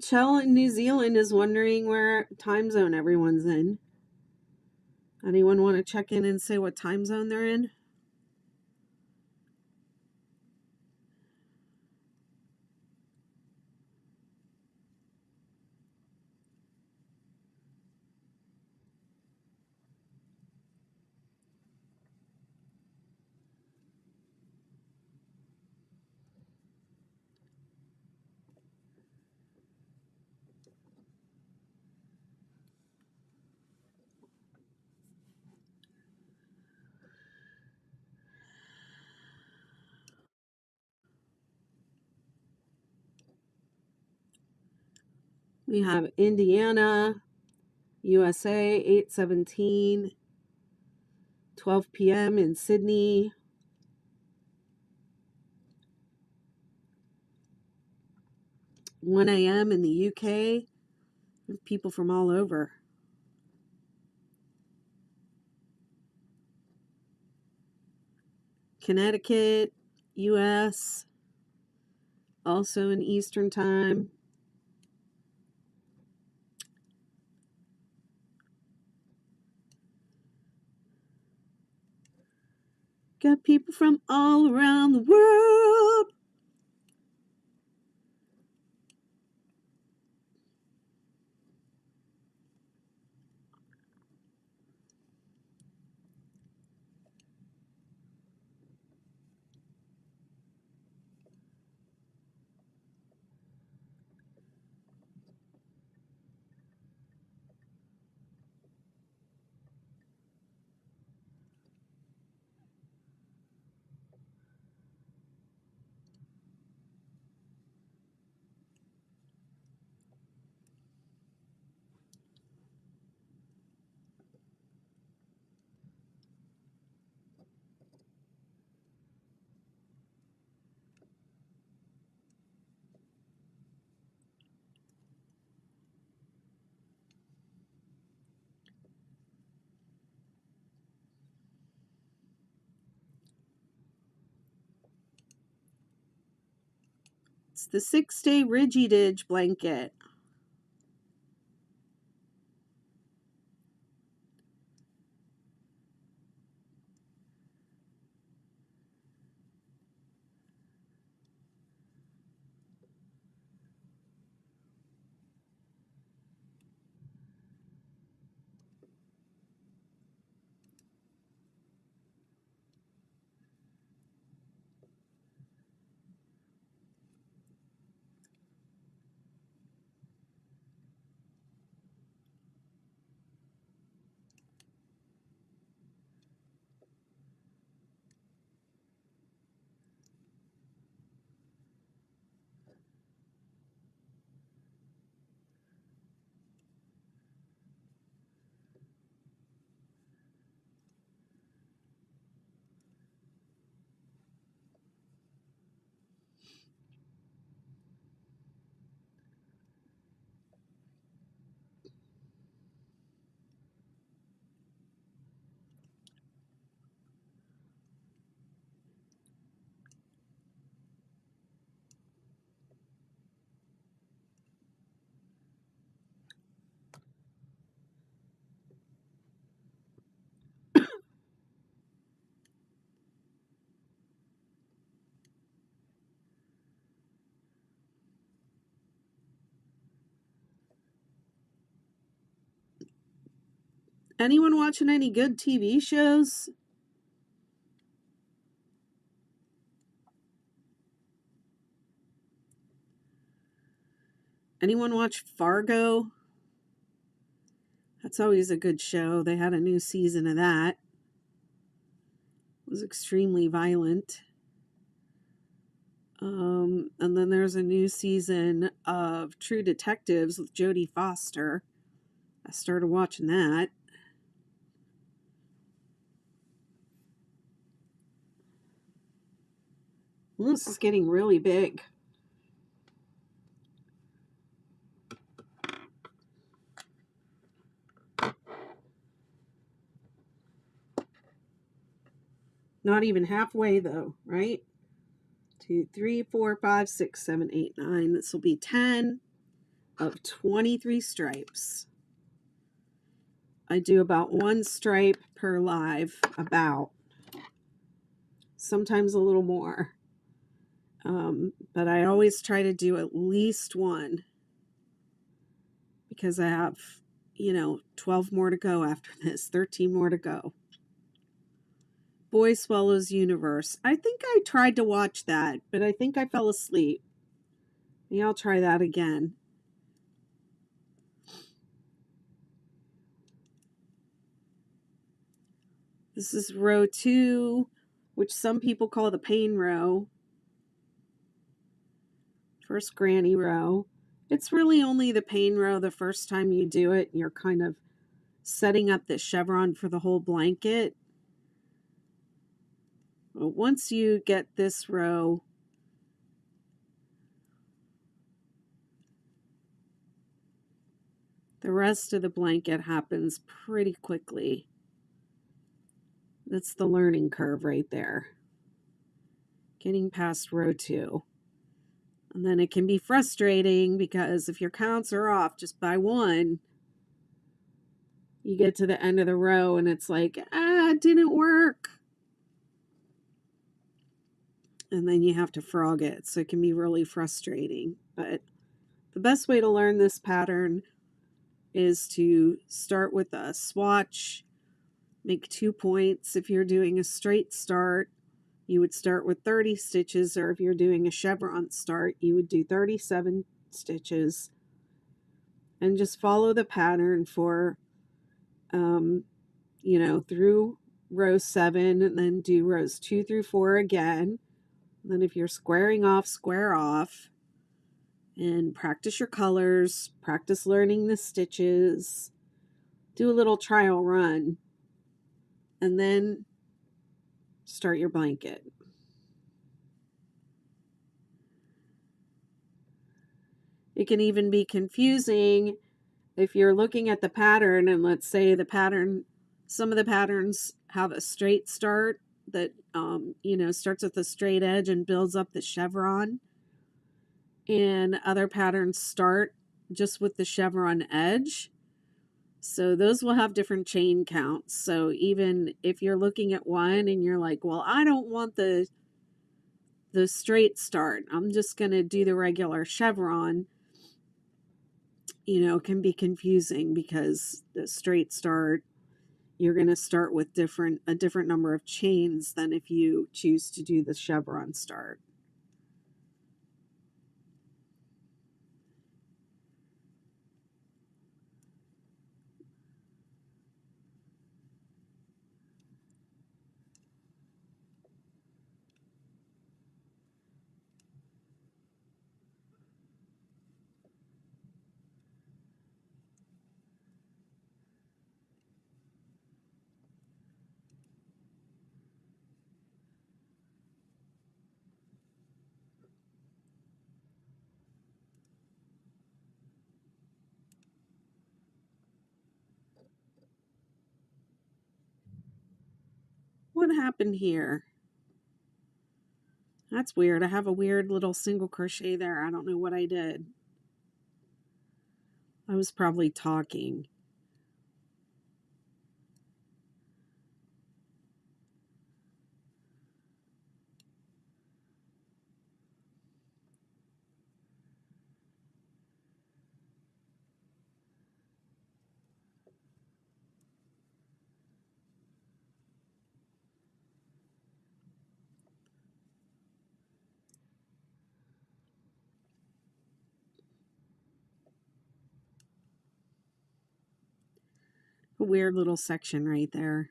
Speaker 1: Chell in New Zealand is wondering where time zone everyone's in. Anyone want to check in and say what time zone they're in? We have Indiana, USA, 8:17, 12 p.m. in Sydney, 1 a.m. in the UK. People from all over. Connecticut, US, also in Eastern time. Got people from all around the world. It's the 6-day Ridgy Didge blanket. Anyone watching any good TV shows? Anyone watch Fargo? That's always a good show. They had a new season of that. It was extremely violent. And then there's a new season of True Detectives with Jodie Foster. I started watching that. This is getting really big. Not even halfway though, right? 2, 3, 4, 5, 6, 7, 8, 9. This will be 10 of 23 stripes. I do about 1 stripe per live, about. Sometimes a little more. But I always try to do at least 1 because I have, 12 more to go after this, 13 more to go. Boy Swallows Universe. I think I tried to watch that, but I think I fell asleep. Maybe I'll try that again. This is row 2, which some people call the pain row. First granny row. It's really only the pain row the first time you do it. You're kind of setting up the chevron for the whole blanket. But once you get this row, the rest of the blanket happens pretty quickly. That's the learning curve right there. Getting past row 2. And then it can be frustrating because if your counts are off just by 1, you get to the end of the row and it's like, it didn't work. and then you have to frog it. So it can be really frustrating. But the best way to learn this pattern is to start with a swatch, make 2 points. If you're doing a straight start, you would start with 30 stitches, or if you're doing a chevron start, you would do 37 stitches, and just follow the pattern for, through row 7, and then do rows 2 through 4 again. And then if you're squaring off, square off, and practice your colors, practice learning the stitches, do a little trial run, and then start your blanket. It can even be confusing if you're looking at the pattern, and let's say some of the patterns have a straight start that, starts with a straight edge and builds up the chevron, and other patterns start just with the chevron edge. So those will have different chain counts. So even if you're looking at one and you're like, well, I don't want the straight start, I'm just going to do the regular chevron, can be confusing, because the straight start, you're going to start with a different number of chains than if you choose to do the chevron start. What happened here? That's weird. I have a weird little single crochet there. I don't know what I did. I was probably talking. A weird little section right there.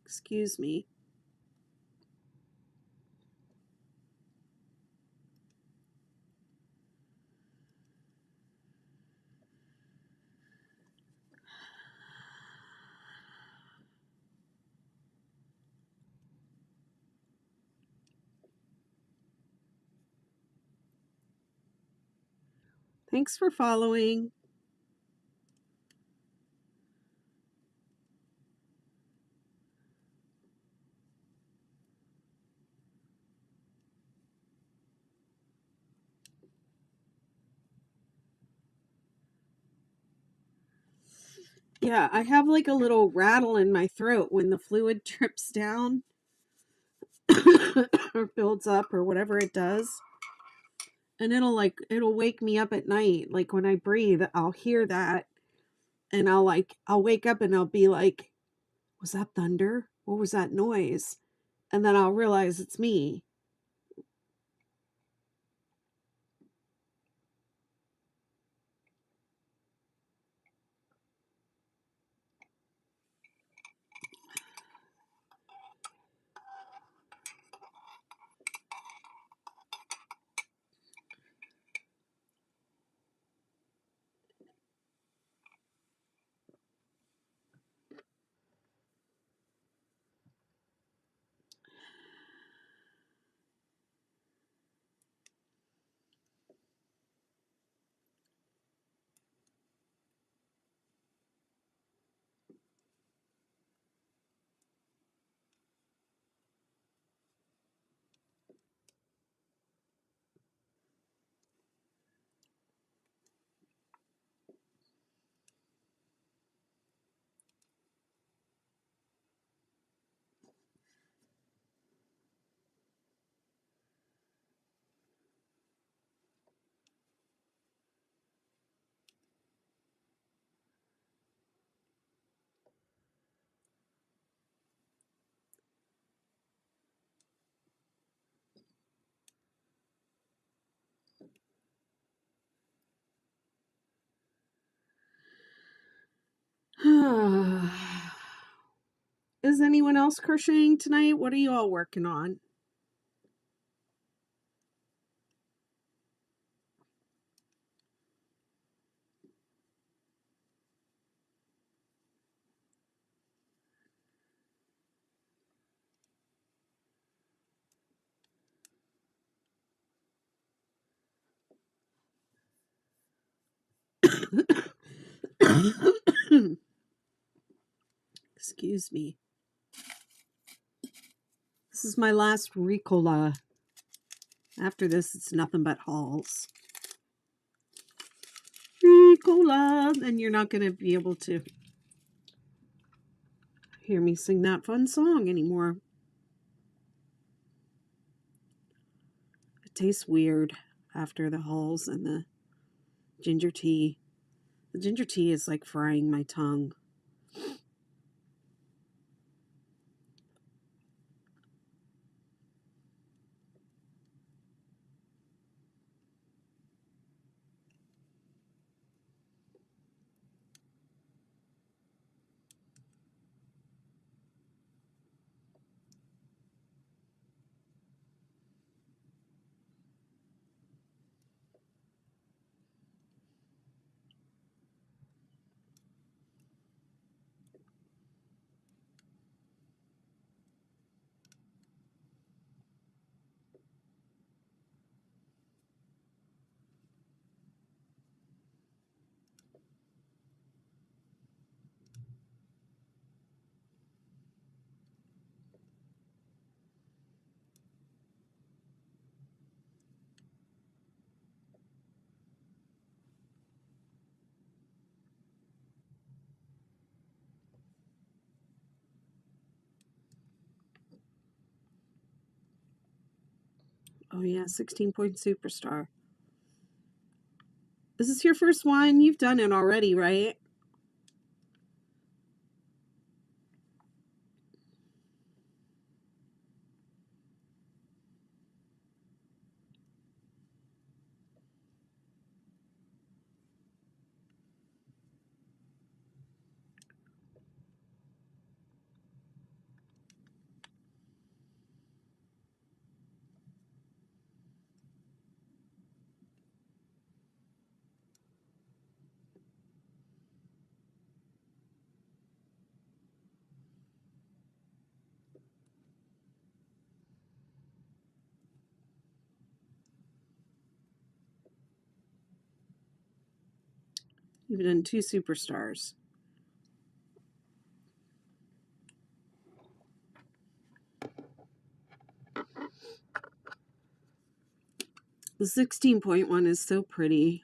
Speaker 1: Excuse me. Thanks for following. Yeah, I have like a little rattle in my throat when the fluid drips down or builds up or whatever it does. And it'll wake me up at night. Like when I breathe, I'll hear that, and I'll wake up and I'll be like, was that thunder? What was that noise? And then I'll realize it's me. Is anyone else crocheting tonight? What are you all working on? Excuse me. This is my last Ricola. After this, it's nothing but hauls. Ricola! And you're not going to be able to hear me sing that fun song anymore. It tastes weird after the hauls and the ginger tea. The ginger tea is like frying my tongue. Oh yeah, 16-point superstar. Is this your first one? You've done it already, right? You've done 2 superstars. The 16-point one is so pretty.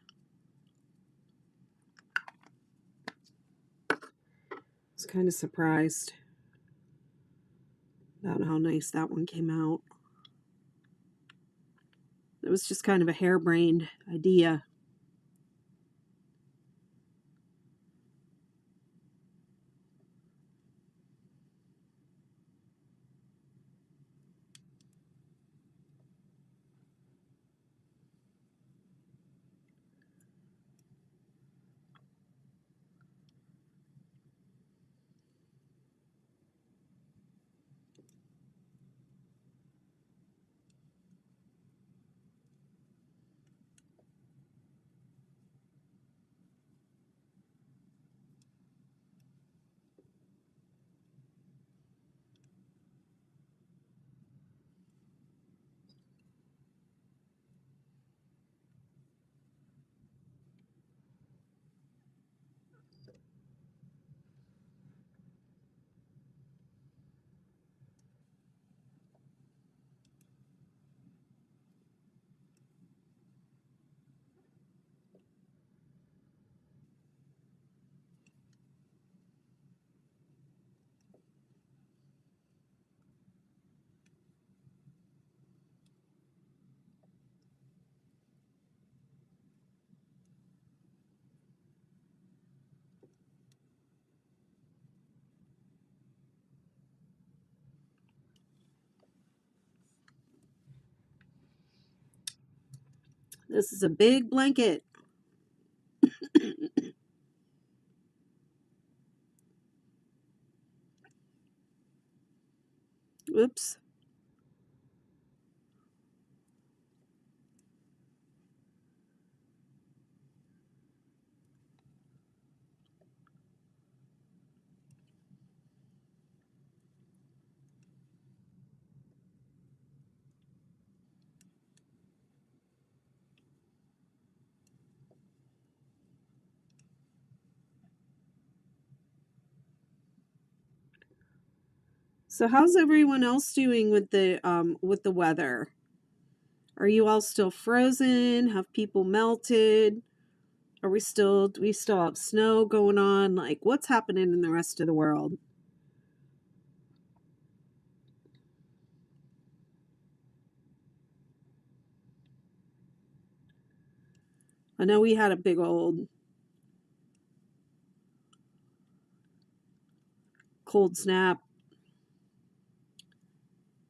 Speaker 1: I was kind of surprised about how nice that one came out. It was just kind of a harebrained idea. This is a big blanket. Oops. So how's everyone else doing with the weather? Are you all still frozen? Have people melted? Do we still have snow going on? Like, what's happening in the rest of the world? I know we had a big old cold snap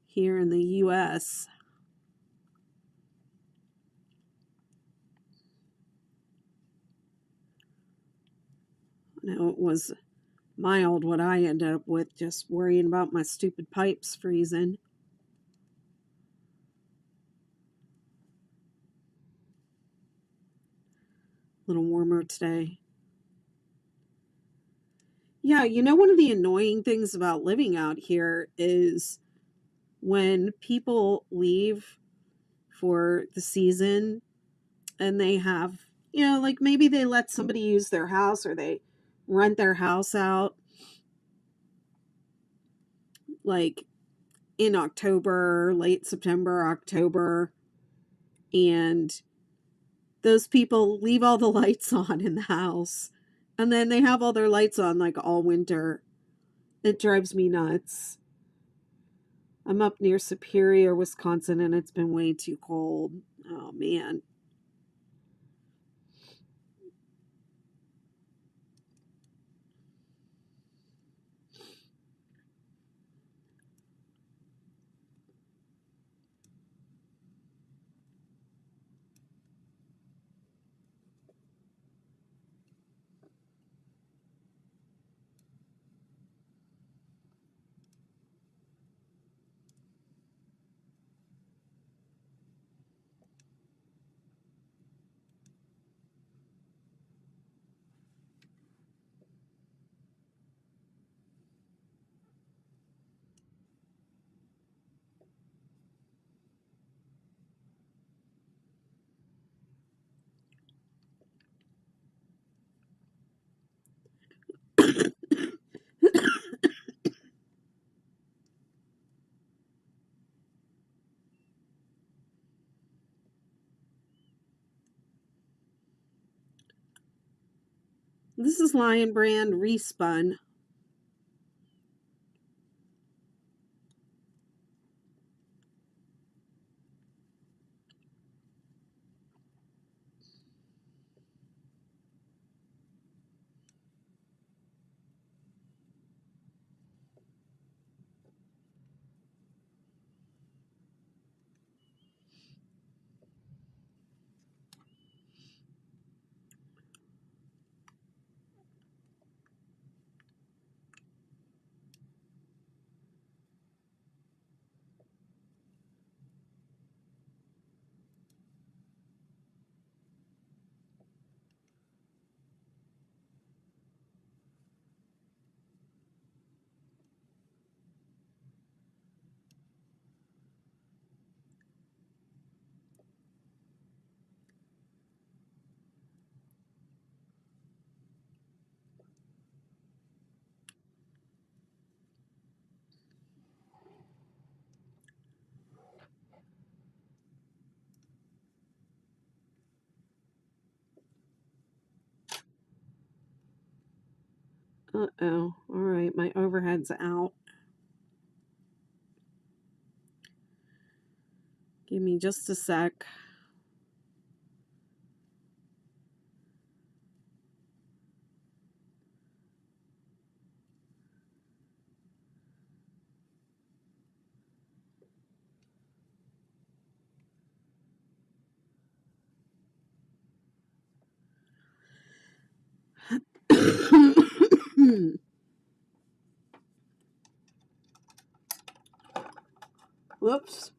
Speaker 1: here in the US. I know it was mild what I ended up with, just worrying about my stupid pipes freezing. A little warmer today. Yeah, you know, one of the annoying things about living out here is when people leave for the season and they have, you know, like maybe they let somebody use their house or they rent their house out like in October, late September, October, and those people leave all the lights on in the house and then they have all their lights on like all winter. It drives me nuts. I'm up near Superior, Wisconsin, and it's been way too cold. Oh, man. This is Lion Brand Respun. Uh-oh. All right, my overhead's out. Give me just a sec. Whoops.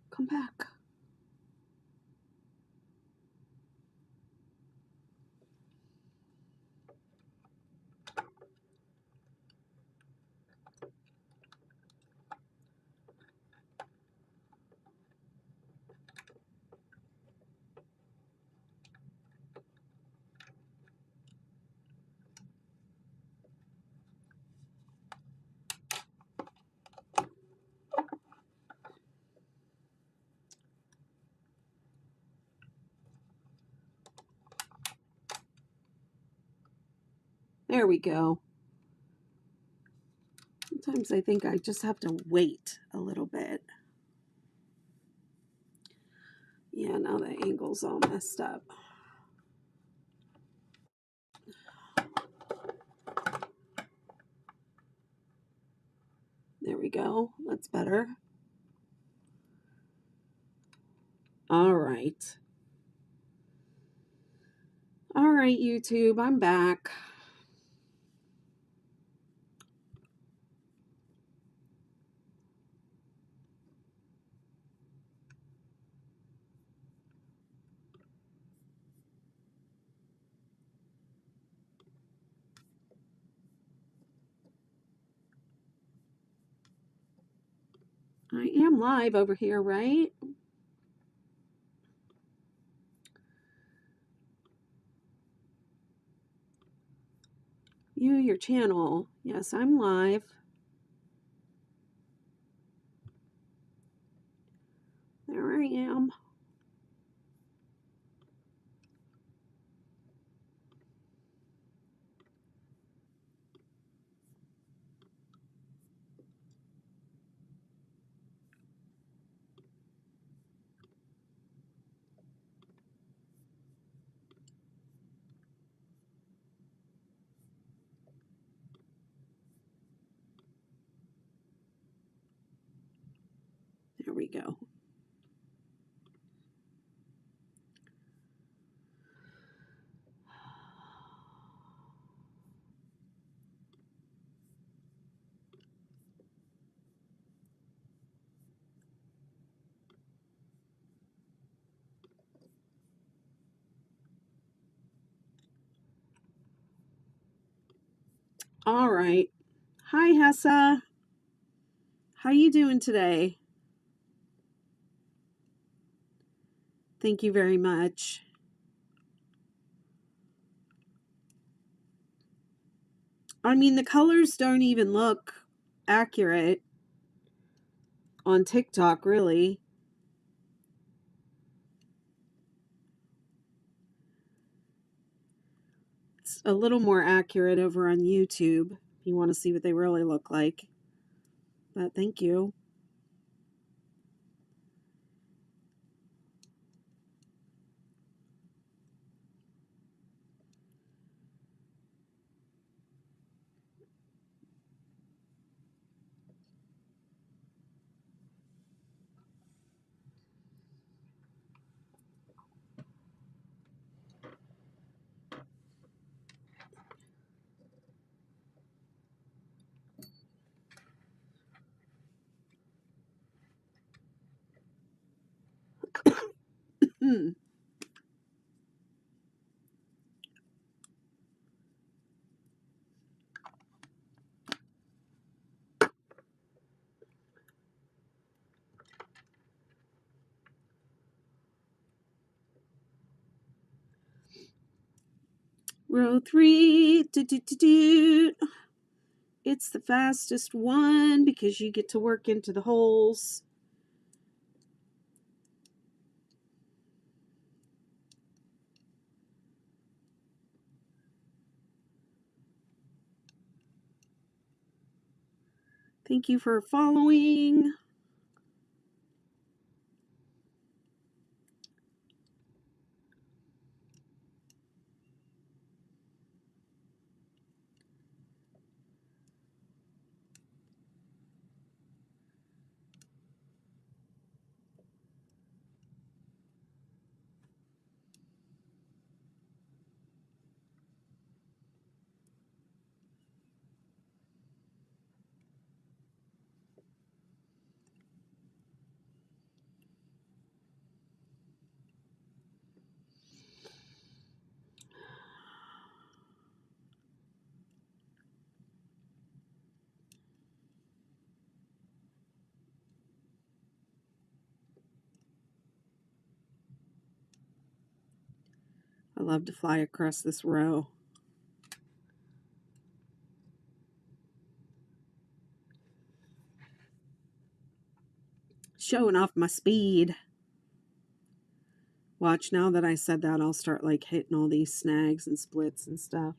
Speaker 1: Come back. There we go. Sometimes I think I just have to wait a little bit. Yeah, now the angle's all messed up. There we go. That's better. All right. All right, YouTube, I'm back. I am live over here, right? Your channel. Yes, I'm live. There I am. There we go. All right. Hi, Hessa. How you doing today? Thank you very much. I mean, the colors don't even look accurate on TikTok, really. It's a little more accurate over on YouTube if you want to see what they really look like. But thank you. Row 3. It's the fastest one because you get to work into the holes. Thank you for following. I love to fly across this row. Showing off my speed. Watch, now that I said that, I'll start like hitting all these snags and splits and stuff.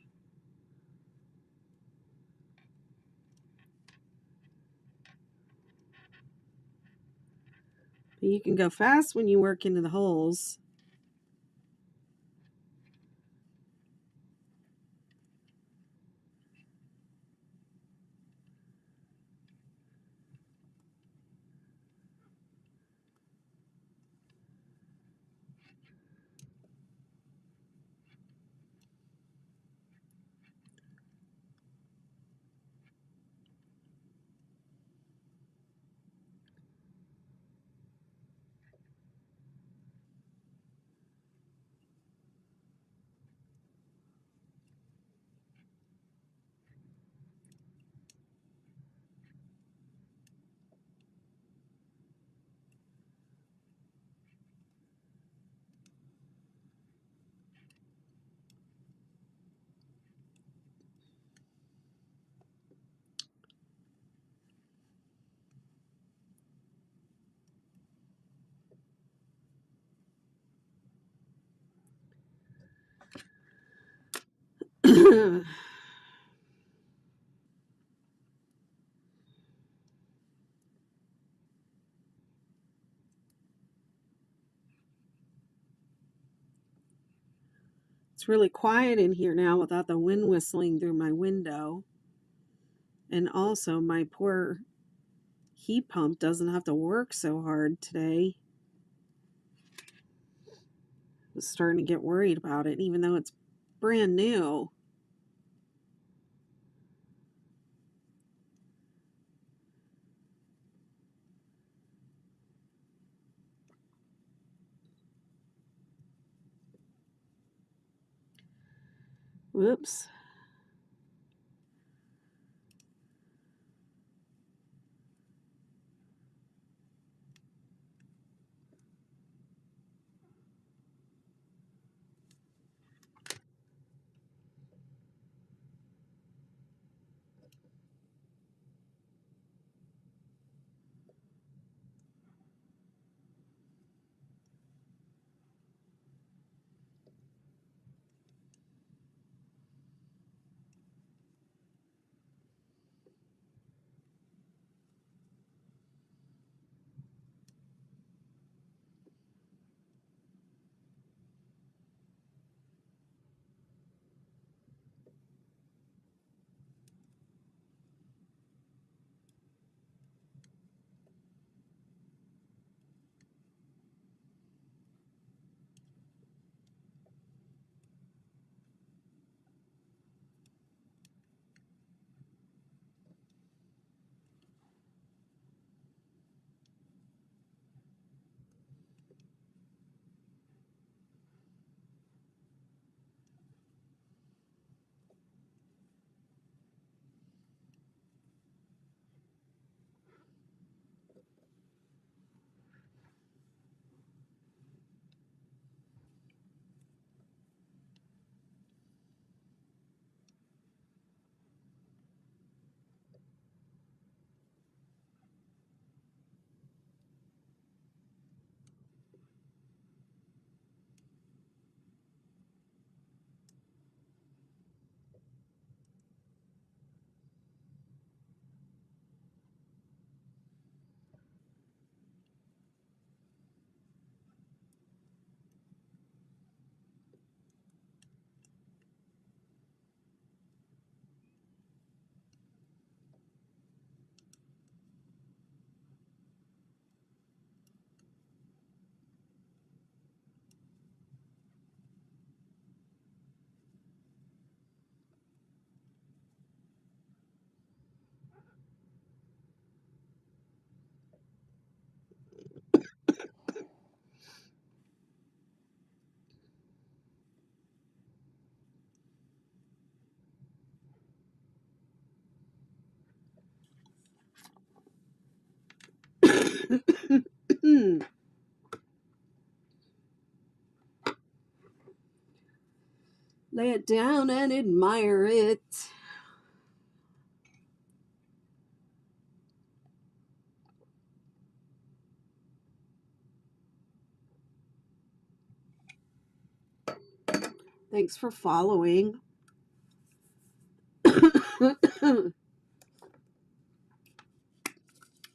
Speaker 1: But you can go fast when you work into the holes. It's really quiet in here now without the wind whistling through my window. And also, my poor heat pump doesn't have to work so hard today. I was starting to get worried about it, even though it's brand new. Whoops. sit down and admire it. Thanks for following. I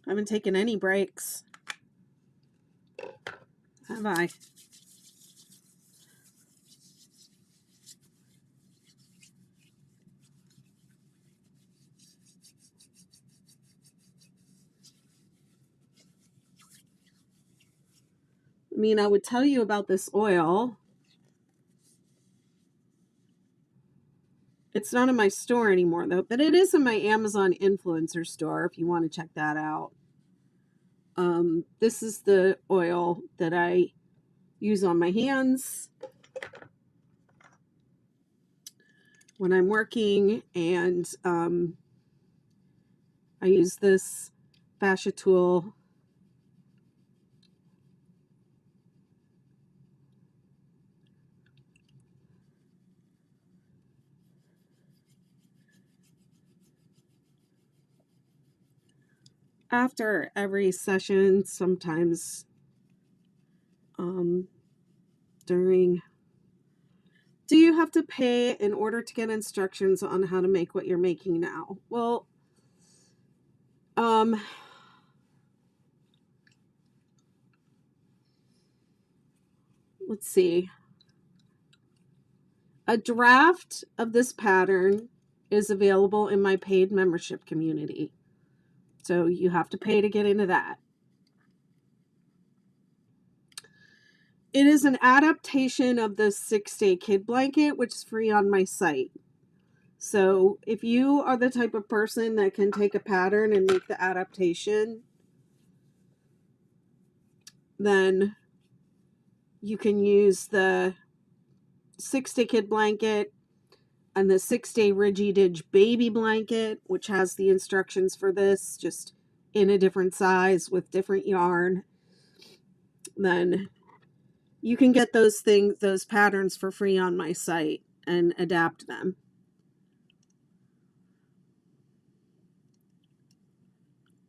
Speaker 1: haven't taken any breaks, have I? I mean, I would tell you about this oil. It's not in my store anymore, though, but it is in my Amazon influencer store if you want to check that out. This is the oil that I use on my hands when I'm working, and I use this fascia tool after every session, sometimes during. Do you have to pay in order to get instructions on how to make what you're making now? Well, let's see. A draft of this pattern is available in my paid membership community. So you have to pay to get into that. It is an adaptation of the 6-Day Kid Blanket, which is free on my site. So if you are the type of person that can take a pattern and make the adaptation, then you can use the 6-Day Kid Blanket and the 6-Day Ridgy Didge Baby Blanket, which has the instructions for this, just in a different size with different yarn. Then you can get those patterns for free on my site and adapt them.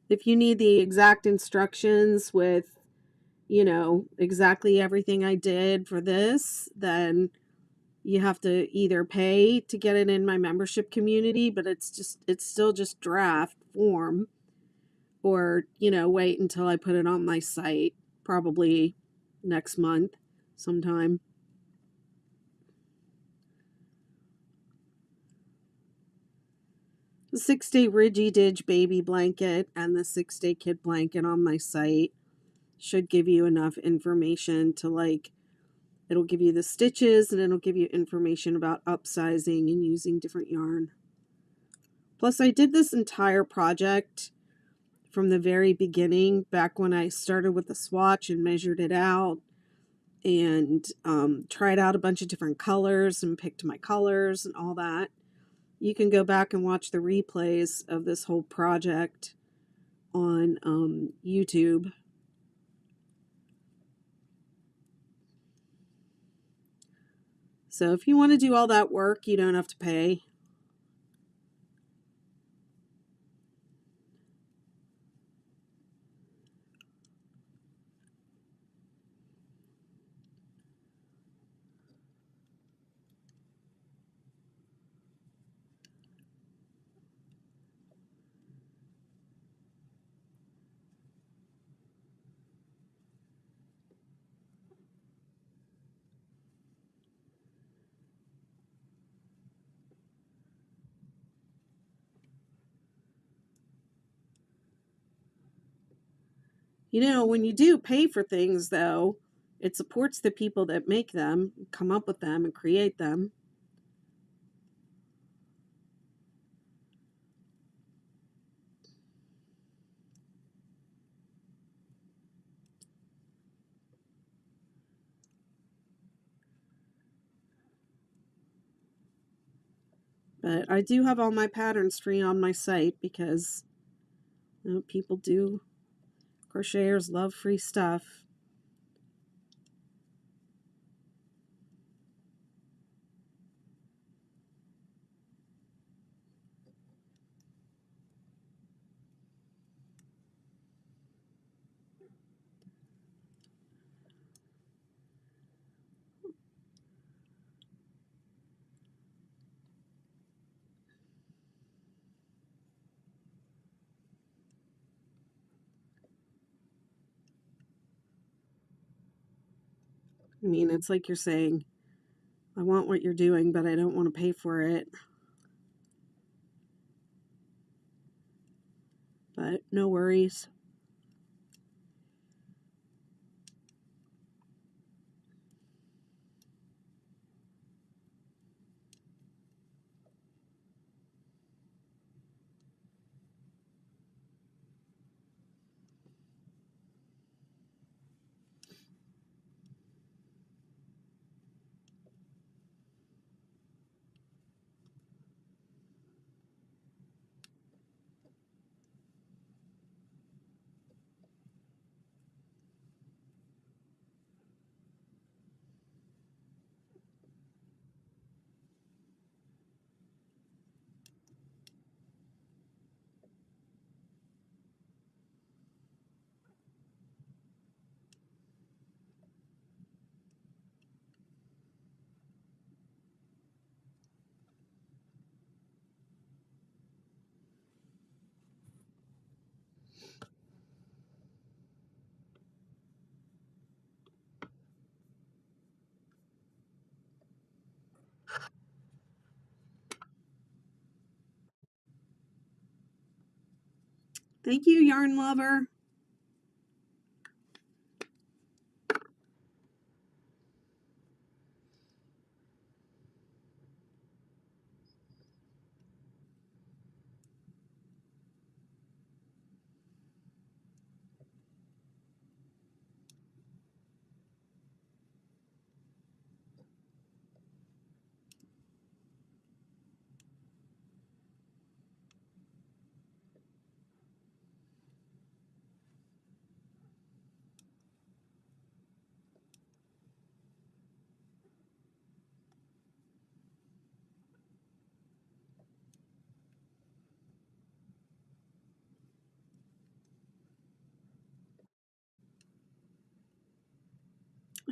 Speaker 1: If you need the exact instructions with, you know, exactly everything I did for this, then you have to either pay to get it in my membership community, but it's still just draft form, or, you know, wait until I put it on my site, probably next month sometime. The 6-Day Ridgy Didge Baby Blanket and the 6-Day Kid Blanket on my site should give you enough information to, like, it'll give you the stitches and it'll give you information about upsizing and using different yarn. Plus, I did this entire project from the very beginning, back when I started with the swatch and measured it out and tried out a bunch of different colors and picked my colors and all that. You can go back and watch the replays of this whole project on YouTube. So if you want to do all that work, you don't have to pay. You know, when you do pay for things, though, it supports the people that make them, come up with them, and create them. But I do have all my patterns free on my site because, you know, people do, crocheters love free stuff. I mean, it's like you're saying, I want what you're doing, but I don't want to pay for it. But no worries. Thank you, Yarn Lover.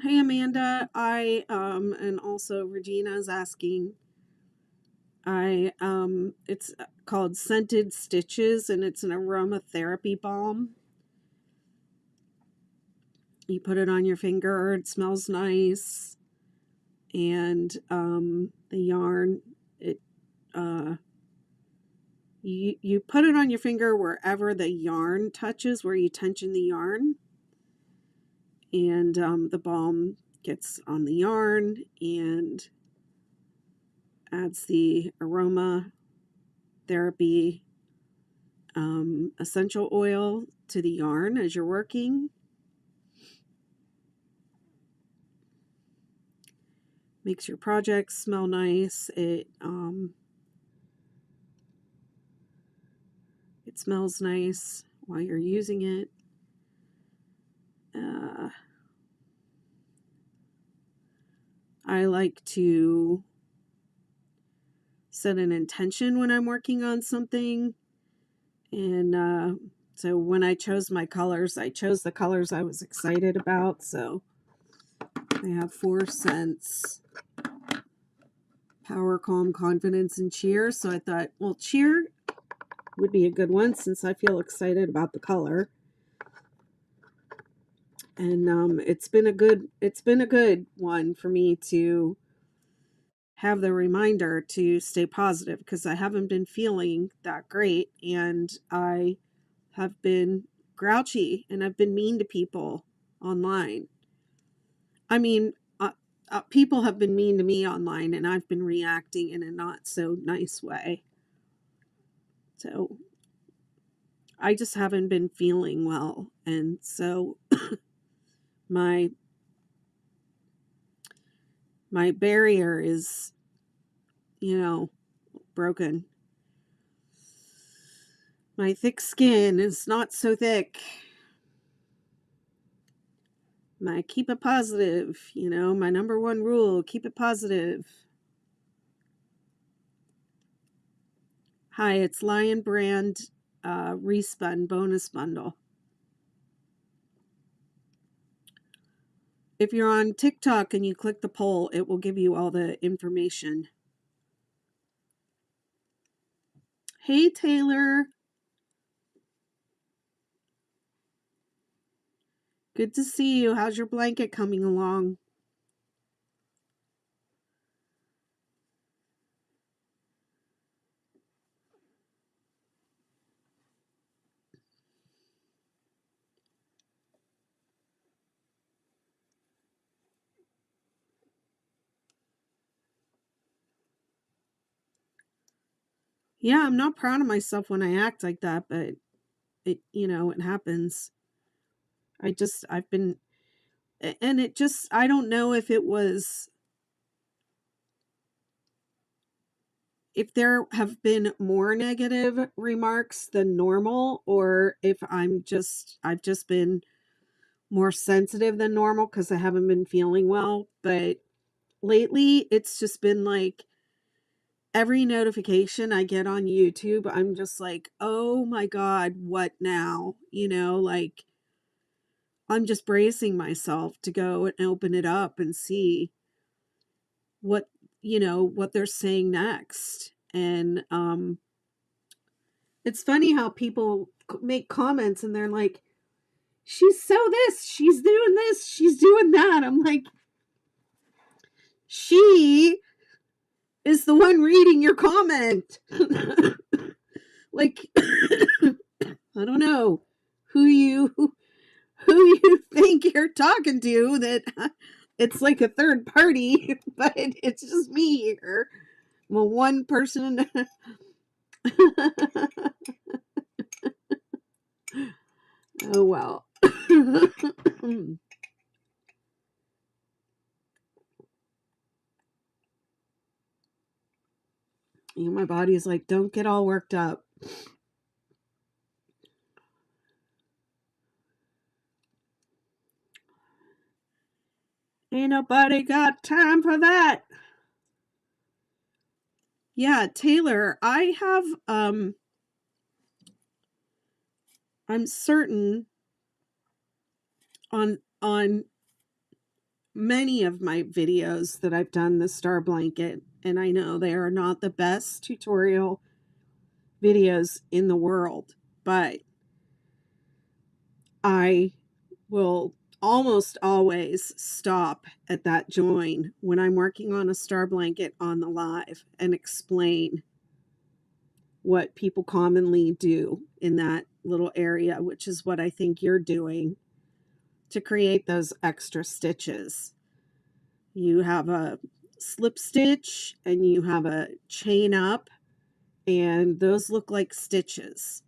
Speaker 1: Hey, Amanda. And also Regina's asking. It's called Scented Stitches, and it's an aromatherapy balm. You put it on your finger, it smells nice. And the yarn, you put it on your finger wherever the yarn touches, where you tension the yarn. And the balm gets on the yarn and adds the aroma therapy essential oil to the yarn as you're working. Makes your projects smell nice. It smells nice while you're using it. I like to set an intention when I'm working on something. And so when I chose my colors, I chose the colors I was excited about. So I have 4 scents: Power, Calm, Confidence, and Cheer. So I thought, well, Cheer would be a good one since I feel excited about the color. And it's been a good one for me to have the reminder to stay positive, because I haven't been feeling that great, and I have been grouchy, and I've been mean to people online. I mean, people have been mean to me online, and I've been reacting in a not so nice way. So I just haven't been feeling well, and so my barrier is, broken. My thick skin is not so thick. My keep it positive, my number one rule, keep it positive. Hi, it's Lion Brand Respun bonus bundle. If you're on TikTok and you click the poll, it will give you all the information. Hey, Taylor. Good to see you. How's your blanket coming along? Yeah, I'm not proud of myself when I act like that, but it happens. I've been, and I don't know if it was, if there have been more negative remarks than normal, or if I've just been more sensitive than normal because I haven't been feeling well. But lately, it's just been like every notification I get on YouTube, I'm just like, oh my God, what now? Like I'm just bracing myself to go and open it up and see what, what they're saying next. And it's funny how people make comments and they're like, she's so this, she's doing this, she's doing that. I'm like, she is the one reading your comment. Like, I don't know who you think you're talking to, that it's like a third party, but it's just me here. Well, one person. Oh well. My body's like, don't get all worked up. Ain't nobody got time for that. Yeah, Taylor, I have I'm certain on many of my videos that I've done the star blanket, and I know they are not the best tutorial videos in the world, but I will almost always stop at that join when I'm working on a star blanket on the live and explain what people commonly do in that little area, which is what I think you're doing to create those extra stitches. You have a slip stitch and you have a chain up, and those look like stitches.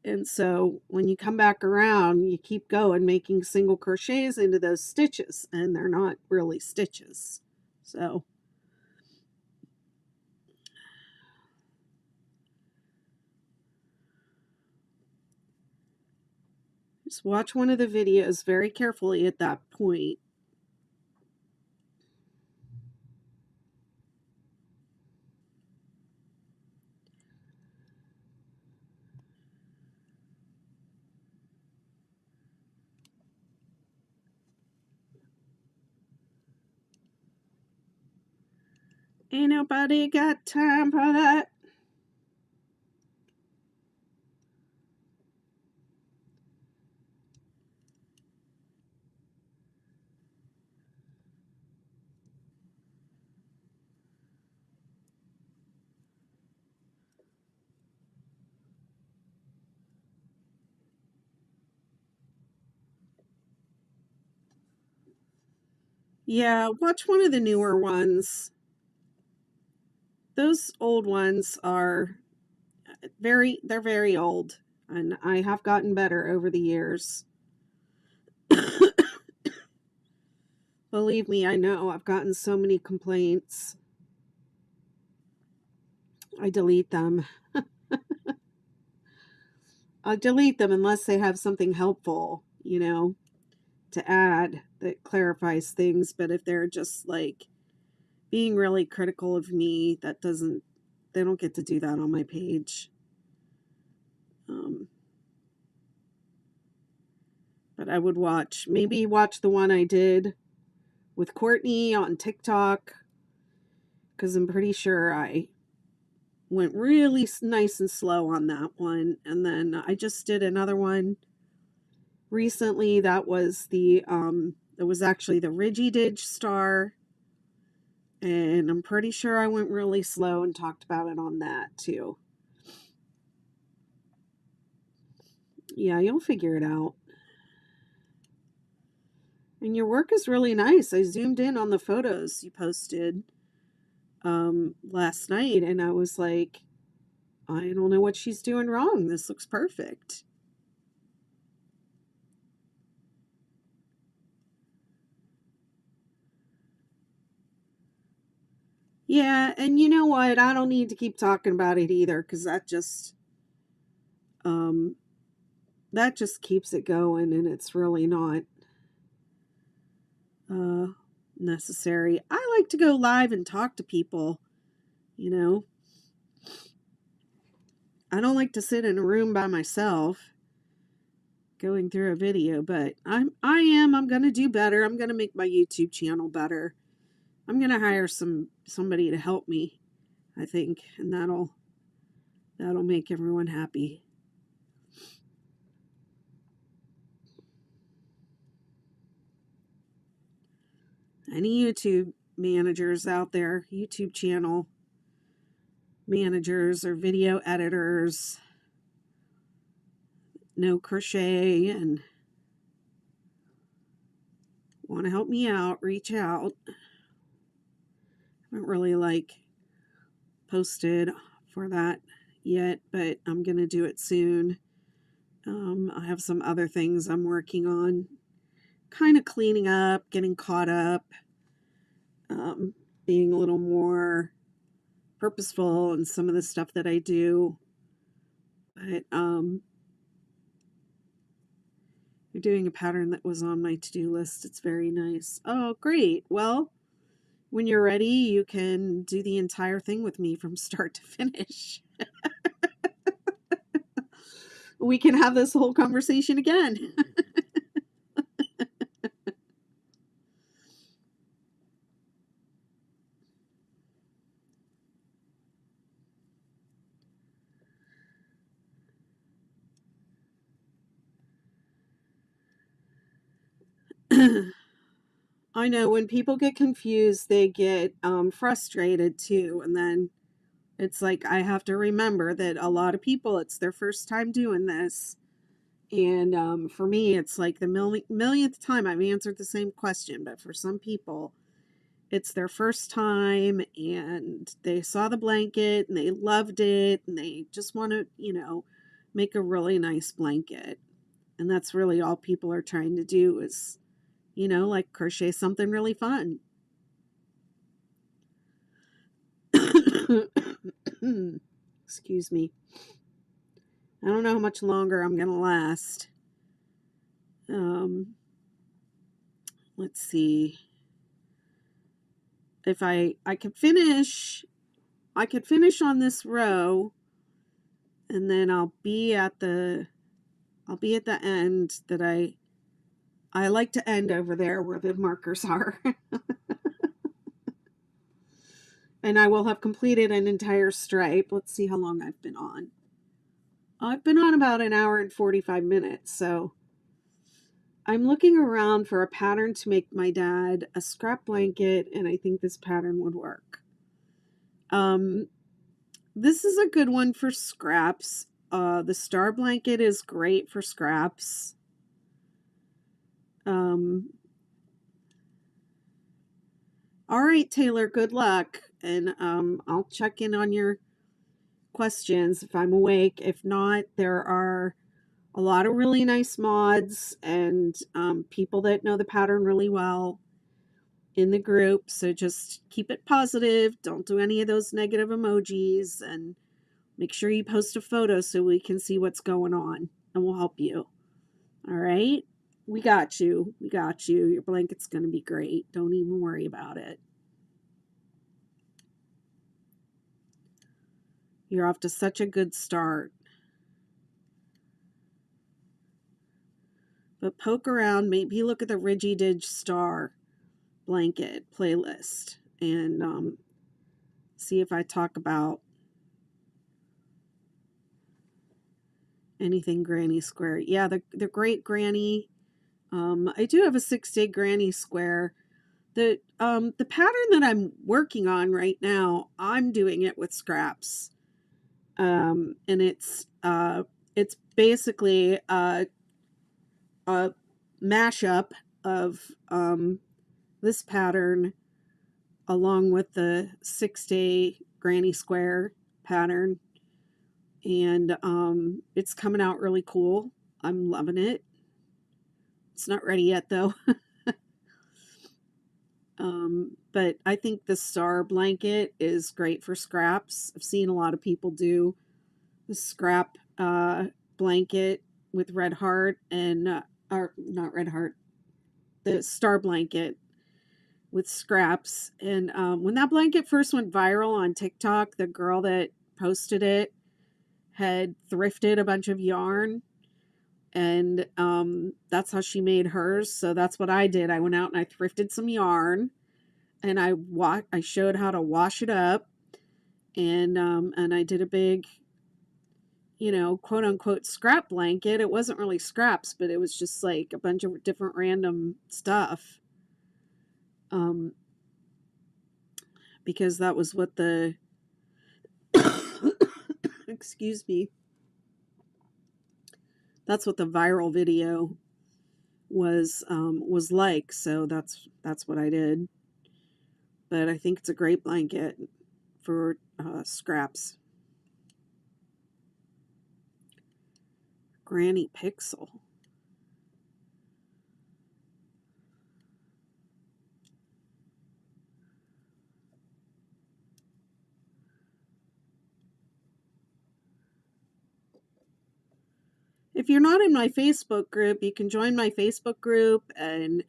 Speaker 1: And so when you come back around, you keep going, making single crochets into those stitches, and they're not really stitches. So just watch one of the videos very carefully at that point. Ain't nobody got time for that. Yeah, watch one of the newer ones. Those old ones are they're very old, and I have gotten better over the years. Believe me, I know. I've gotten so many complaints. I delete them. I delete them unless they have something helpful, to add that clarifies things. But if they're just like being really critical of me, they don't get to do that on my page. But I would maybe watch the one I did with Courtney on TikTok, because I'm pretty sure I went really nice and slow on that one. And then I just did another one recently that was it was actually the Ridgy Didge star, and I'm pretty sure I went really slow and talked about it on that too. Yeah, you'll figure it out. And your work is really nice. I zoomed in on the photos you posted last night, and I was like, I don't know what she's doing wrong. This looks perfect. Yeah, and you know what? I don't need to keep talking about it either, because um that just keeps it going, and it's really not uh necessary. I like to go live and talk to people, you know. I don't like to sit in a room by myself going through a video, but I'm going to do better. I'm going to make my YouTube channel better. I'm going to hire somebody to help me, I think, and that'll make everyone happy. Any YouTube managers out there, YouTube channel managers or video editors, know crochet and want to help me out, reach out. I haven't really posted for that yet, but I'm going to do it soon. I have some other things I'm working on, kind of cleaning up, getting caught up, being a little more purposeful in some of the stuff that I do. But you're doing a pattern that was on my to-do list. It's very nice. Oh, great. Well, when you're ready, you can do the entire thing with me from start to finish. We can have this whole conversation again. I know when people get confused, they get frustrated too. And then it's like, I have to remember that a lot of people, it's their first time doing this. And for me, it's like the millionth time I've answered the same question. But for some people, it's their first time and they saw the blanket and they loved it and they just want to, make a really nice blanket. And that's really all people are trying to do is, crochet something really fun. Excuse me. I don't know how much longer I'm going to last. Let's see. If I could finish on this row, and then I'll be at the end that I like to end over there where the markers are. And I will have completed an entire stripe. Let's see how long I've been on. I've been on about an hour and 45 minutes, so I'm looking around for a pattern to make my dad a scrap blanket, and I think this pattern would work. This is a good one for scraps. The star blanket is great for scraps. All right, Taylor, good luck. And I'll check in on your questions if I'm awake. If not, there are a lot of really nice mods and people that know the pattern really well in the group. So just keep it positive. Don't do any of those negative emojis, and make sure you post a photo so we can see what's going on, and we'll help you. All right? We got you. We got you. Your blanket's going to be great. Don't even worry about it. You're off to such a good start. But poke around, maybe look at the Ridgy Didge Star blanket playlist and see if I talk about anything granny square. Yeah, the great granny. I do have a 6-day granny square. The pattern that I'm working on right now, I'm doing it with scraps. And it's basically a mashup of this pattern along with the 6-day granny square pattern. And it's coming out really cool. I'm loving it. It's not ready yet though. But I think the star blanket is great for scraps. I've seen a lot of people do the scrap blanket with red heart and or not red heart, the star blanket with scraps. And when that blanket first went viral on TikTok, the girl that posted it had thrifted a bunch of yarn, and that's how she made hers. So that's what I did. I went out and I thrifted some yarn, and I showed how to wash it up, and I did a big, you know, quote unquote scrap blanket. It wasn't really scraps, but it was just like a bunch of different random stuff. Because that was what the excuse me. That's what the viral video was like. So that's what I did. But I think it's a great blanket for scraps. Granny Pixel. If you're not in my Facebook group, you can join my Facebook group and,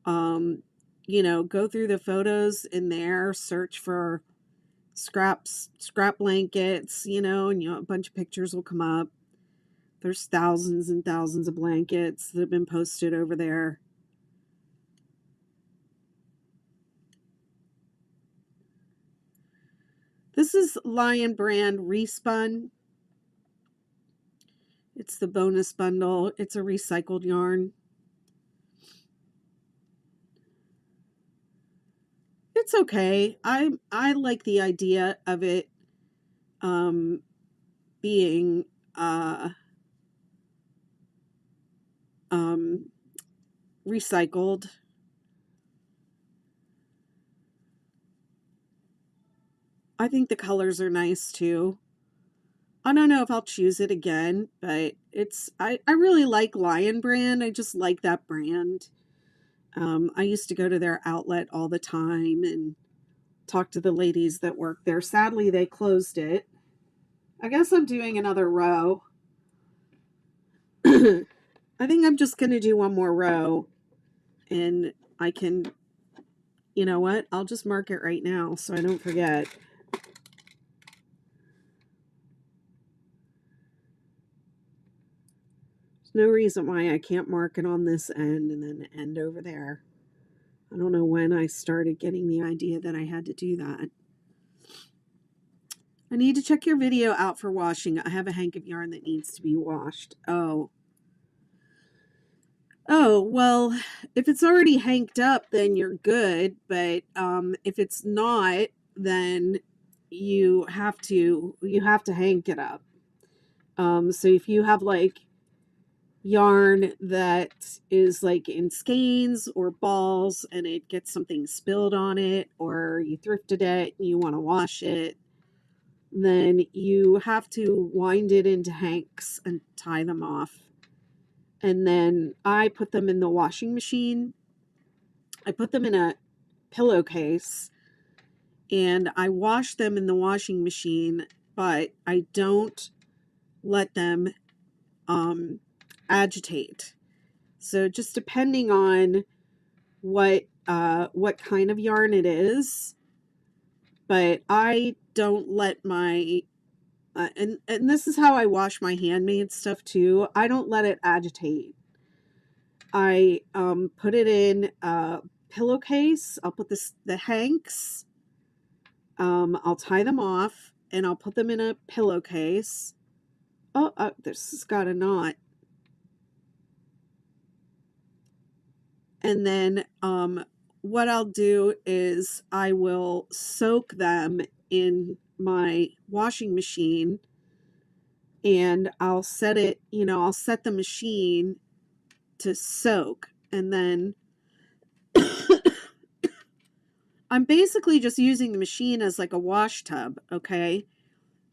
Speaker 1: you know, go through the photos in there, search for scrap blankets, you know, and a bunch of pictures will come up. There's thousands and thousands of blankets that have been posted over there. This is Lion brand Respun. It's the bonus bundle. It's a recycled yarn. It's okay. I like the idea of it being recycled. I think the colors are nice too. I don't know if I'll choose it again, but I really like Lion brand. I just like that brand. I used to go to their outlet all the time and talk to the ladies that work there. Sadly, they closed it. I guess I'm doing another row. I think I'm just going to do one more row, and I can, you know what? I'll just mark it right now so I don't forget. There's no reason why I can't mark it on this end and then end over there. I don't know when I started getting the idea that I had to do that. I need to check your video out for washing. I have a hank of yarn that needs to be washed. Oh, well, if it's already hanked up, then you're good. But if it's not, then you have to hank it up. So if you have like yarn that is like in skeins or balls and it gets something spilled on it, or you thrifted it and you want to wash it, then you have to wind it into hanks and tie them off. And then I put them in the washing machine. I put them in a pillowcase and I wash them in the washing machine, but I don't let them agitate. So just depending on what kind of yarn it is, but I don't let my and this is how I wash my handmade stuff too. I don't let it agitate. I put it in a pillowcase. I'll put the hanks. I'll tie them off and I'll put them in a pillowcase. Oh, this has got a knot. And then what I'll do is I will soak them in my washing machine, and I'll set it, you know, I'll set the machine to soak, and then I'm basically just using the machine as like a wash tub, okay?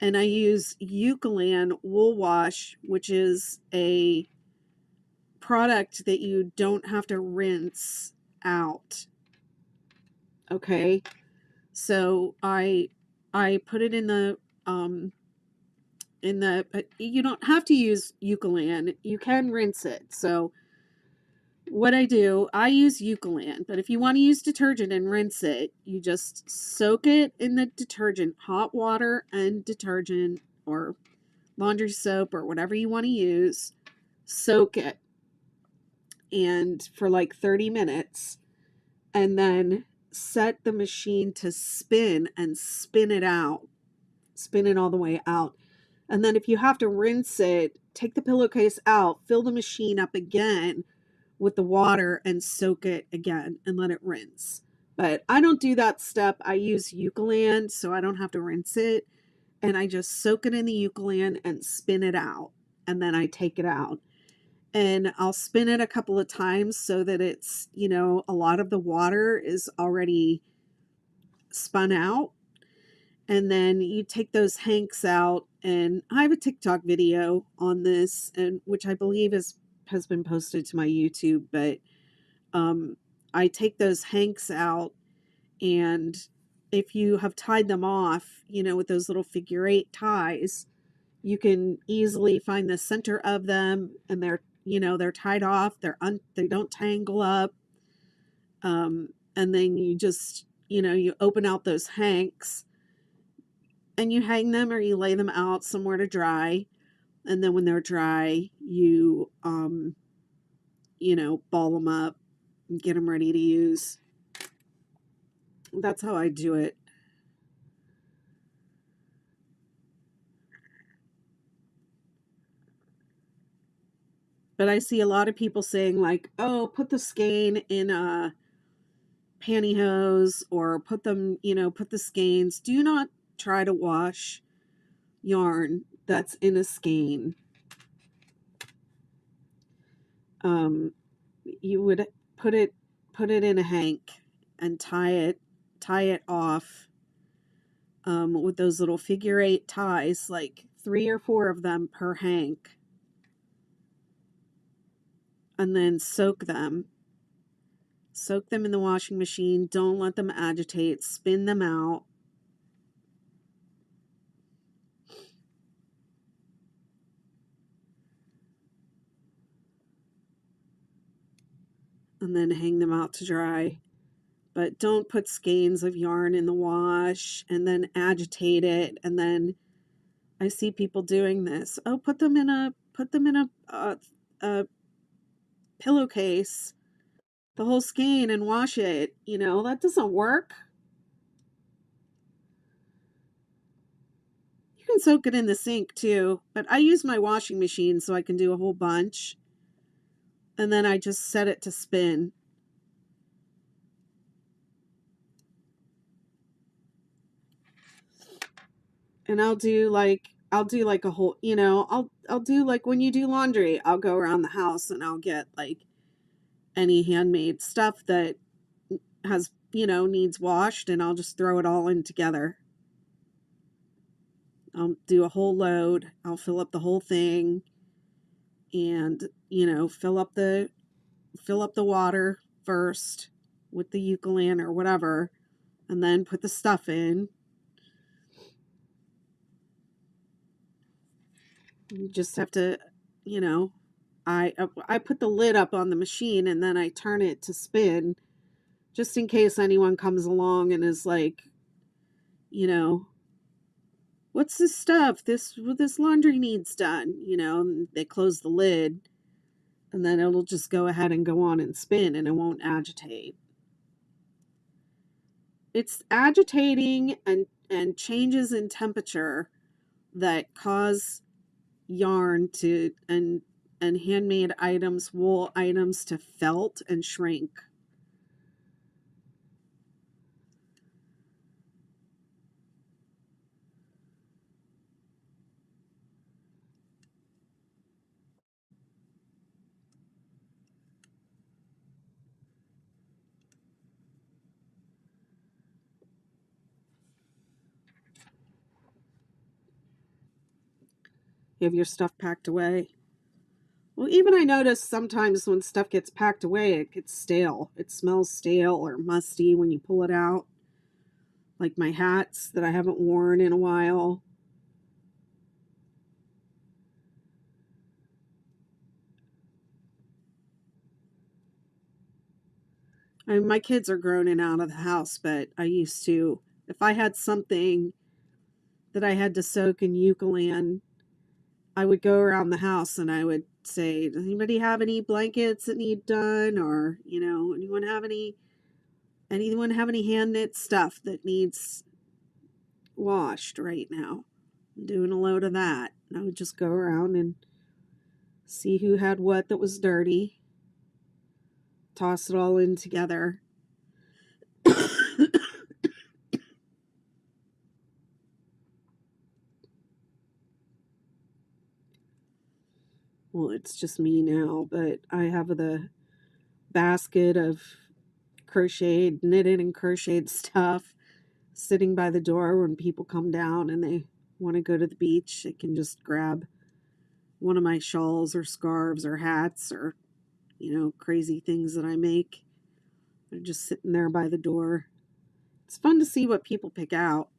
Speaker 1: And I use Eucalan Wool Wash, which is a product that you don't have to rinse out, okay? So I put it in the you don't have to use Eucalan. You can rinse it. So what I do, I use Eucalan, but if you want to use detergent and rinse it, you just soak it in the detergent, hot water and detergent or laundry soap or whatever you want to use. Soak it and for like 30 minutes and then set the machine to spin and spin it out. Spin it all the way out. And then if you have to rinse it, take the pillowcase out, fill the machine up again with the water and soak it again and let it rinse. But I don't do that step. I use Eucalan so I don't have to rinse it. And I just soak it in the Eucalan and spin it out. And then I take it out. And I'll spin it a couple of times so that it's, you know, a lot of the water is already spun out. And then you take those hanks out, and I have a TikTok video on this, and which I believe has been posted to my YouTube, but I take those hanks out, and if you have tied them off, you know, with those little figure eight ties, you can easily find the center of them, and they're, you know, they're tied off, they don't tangle up, and then you just, you know, you open out those hanks and you hang them or you lay them out somewhere to dry. And then when they're dry, you know, ball them up and get them ready to use. That's how I do it. But I see a lot of people saying like, oh, put the skein in pantyhose or put them, you know, put the skeins. Do not try to wash yarn that's in a skein. You would put it in a hank and tie it off with those little figure eight ties, like 3 or 4 of them per hank, and then soak them in the washing machine. Don't let them agitate. Spin them out. And then hang them out to dry. But don't put skeins of yarn in the wash and then agitate it. And then I see people doing this. Oh, put them in a pillowcase, the whole skein, and wash it. You know, that doesn't work. You can soak it in the sink too, but I use my washing machine so I can do a whole bunch. And then I just set it to spin. And I'll do like a whole, you know, I'll do like when you do laundry, I'll go around the house and I'll get like any handmade stuff that has, you know, needs washed, and I'll just throw it all in together. I'll do a whole load. I'll fill up the whole thing and, you know, fill up the water first with the Eucalan or whatever, and then put the stuff in. You just have to, you know, I put the lid up on the machine and then I turn it to spin just in case anyone comes along and is like, you know, what's this stuff? This laundry needs done, you know, and they close the lid and then it'll just go ahead and go on and spin and it won't agitate. It's agitating and changes in temperature that cause yarn to and handmade items, wool items, to felt and shrink. You have your stuff packed away. Well, even I notice sometimes when stuff gets packed away, it gets stale. It smells stale or musty when you pull it out. Like my hats that I haven't worn in a while. I mean, my kids are grown and out of the house, but I used to, if I had something that I had to soak in Eucalan, I would go around the house and I would say, does anybody have any blankets that need done? Or, anyone have any hand knit stuff that needs washed right now? I'm doing a load of that. And I would just go around and see who had what that was dirty, toss it all in together. Well, it's just me now, but I have the basket of knitted and crocheted stuff sitting by the door. When people come down and they want to go to the beach, they can just grab one of my shawls or scarves or hats or, crazy things that I make. They're just sitting there by the door. It's fun to see what people pick out.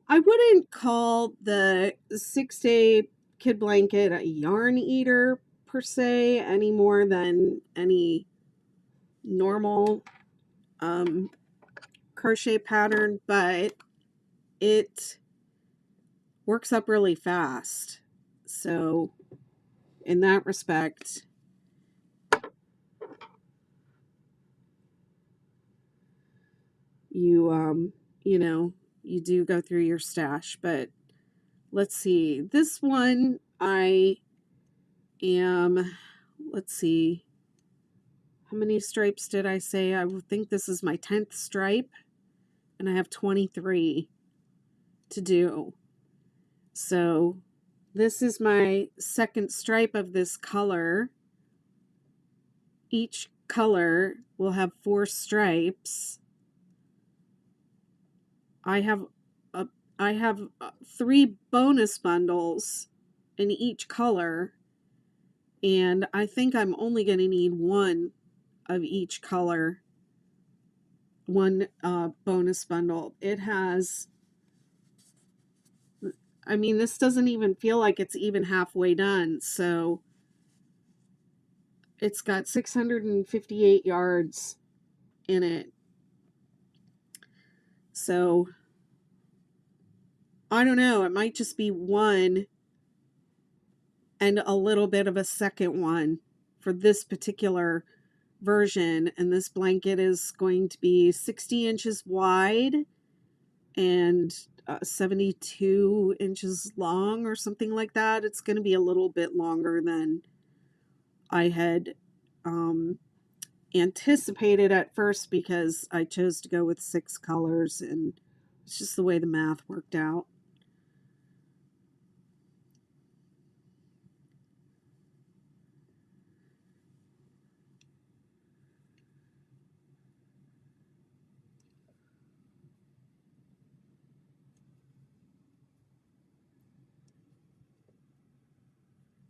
Speaker 1: I wouldn't call the 6-day kid blanket a yarn eater per se, any more than any normal crochet pattern, but it works up really fast. So in that respect, you do go through your stash. But let's see, this one let's see, how many stripes did I say? I think this is my 10th stripe, and I have 23 to do. So this is my second stripe of this color. Each color will have 4 stripes. I have 3 bonus bundles in each color, and I think I'm only going to need 1 of each color, 1 bonus bundle. It has, I mean, this doesn't even feel like it's even halfway done. So it's got 658 yards in it. So I don't know, it might just be 1 and a little bit of a second one for this particular version. And this blanket is going to be 60 inches wide and 72 inches long or something like that. It's going to be a little bit longer than I had anticipated at first, because I chose to go with 6 colors, and it's just the way the math worked out.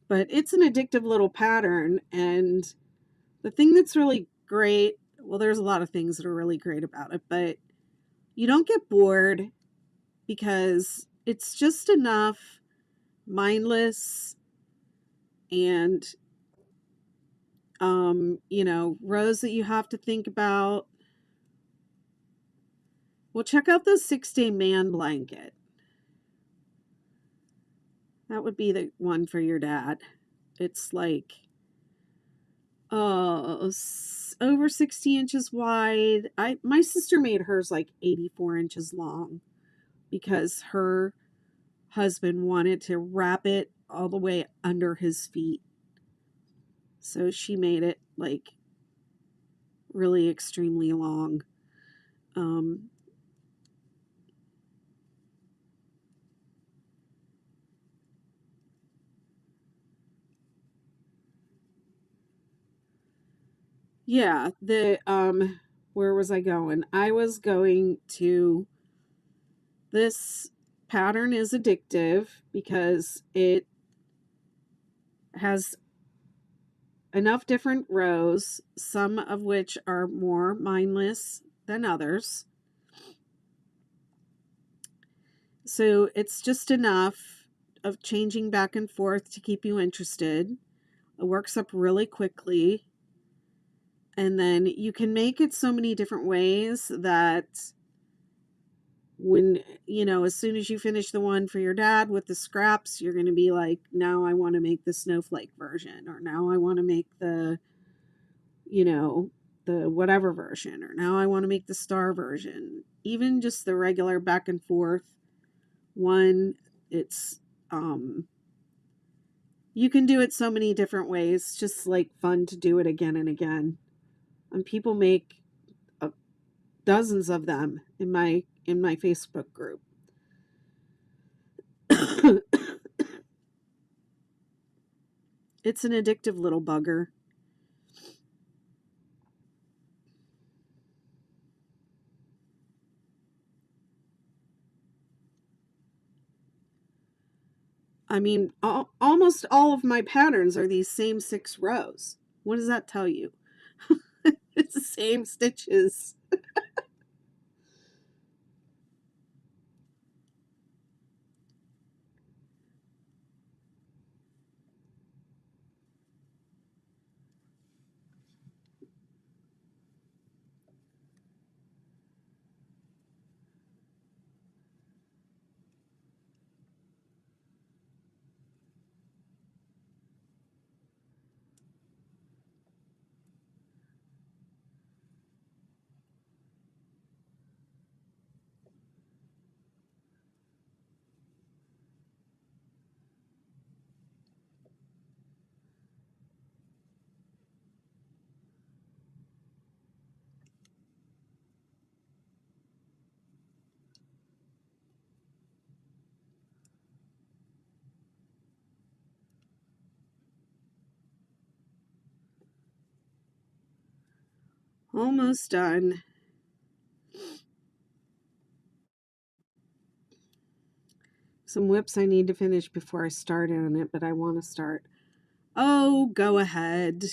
Speaker 1: But it's an addictive little pattern, and the thing that's really great, well, there's a lot of things that are really great about it, but you don't get bored because it's just enough mindless and rows that you have to think about. Well, check out the 6-day man blanket. That would be the one for your dad. It's like over 60 inches wide. My sister made hers like 84 inches long because her husband wanted to wrap it all the way under his feet. So she made it like really extremely long. Yeah, where was I going? I was going to, this pattern is addictive because it has enough different rows, some of which are more mindless than others. So it's just enough of changing back and forth to keep you interested. It works up really quickly. And then you can make it so many different ways that when, as soon as you finish the one for your dad with the scraps, you're going to be like, now I want to make the snowflake version, or now I want to make the whatever version, or now I want to make the star version. Even just the regular back and forth one, it's you can do it so many different ways. It's just like fun to do it again and again. And people make dozens of them in my Facebook group. It's an addictive little bugger. I mean, almost all of my patterns are these same 6 rows. What does that tell you? It's the same stitches. Almost done. Some whips I need to finish before I start on it, but I want to start. Oh, go ahead.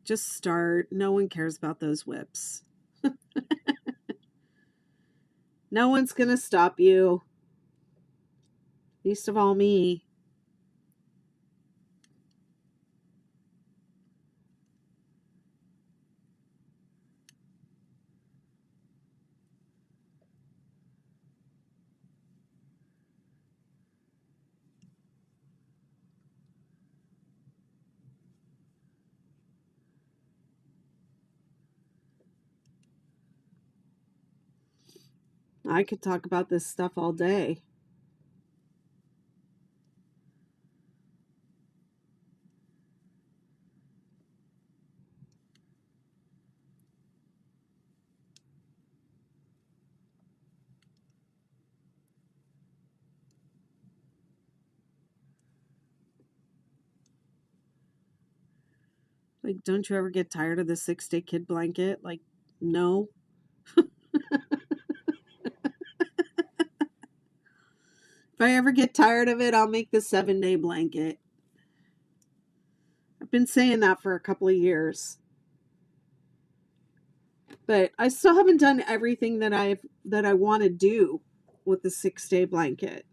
Speaker 1: Just start. No one cares about those whips. No one's going to stop you. Least of all me. I could talk about this stuff all day. Like, don't you ever get tired of the 6-day kid blanket? Like, no. If I ever get tired of it, I'll make the 7-day blanket. I've been saying that for a couple of years. But I still haven't done everything that I want to do with the 6-day blanket.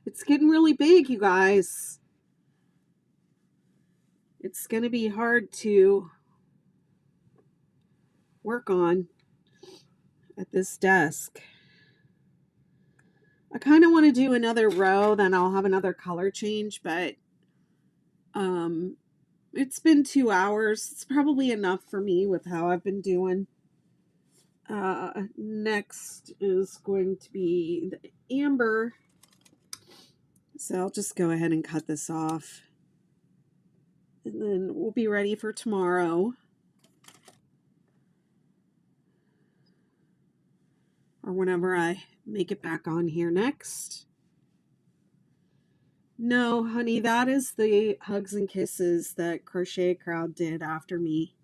Speaker 1: It's getting really big, you guys. It's going to be hard to work on at this desk. I kind of want to do another row, then I'll have another color change, but it's been 2 hours. It's probably enough for me with how I've been doing. Next is going to be the amber. So I'll just go ahead and cut this off. And then we'll be ready for tomorrow. Or whenever I make it back on here next. No, honey, that is the Hugs and Kisses that Crochet Crowd did after me.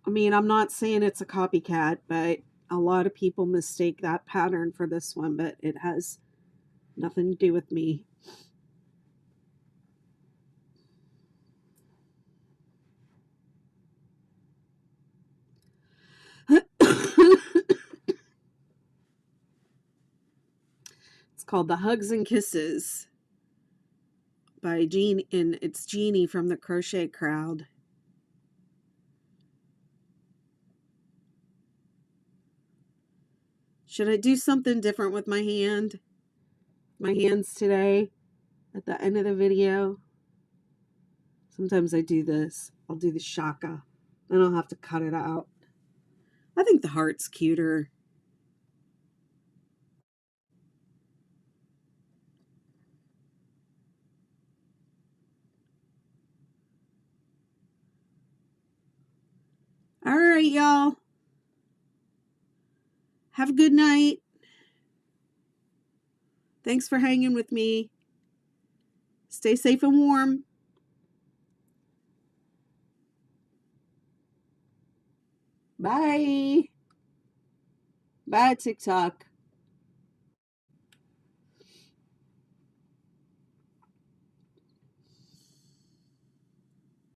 Speaker 1: I mean, I'm not saying it's a copycat, but a lot of people mistake that pattern for this one, but it has nothing to do with me. It's called the Hugs and Kisses by Jean, and it's Jeannie from the Crochet Crowd. Should I do something different with my hands today at the end of the video? Sometimes I do this. I'll do the shaka. Then I'll have to cut it out. I think the heart's cuter. All right, y'all. Have a good night. Thanks for hanging with me. Stay safe and warm. Bye. Bye, TikTok.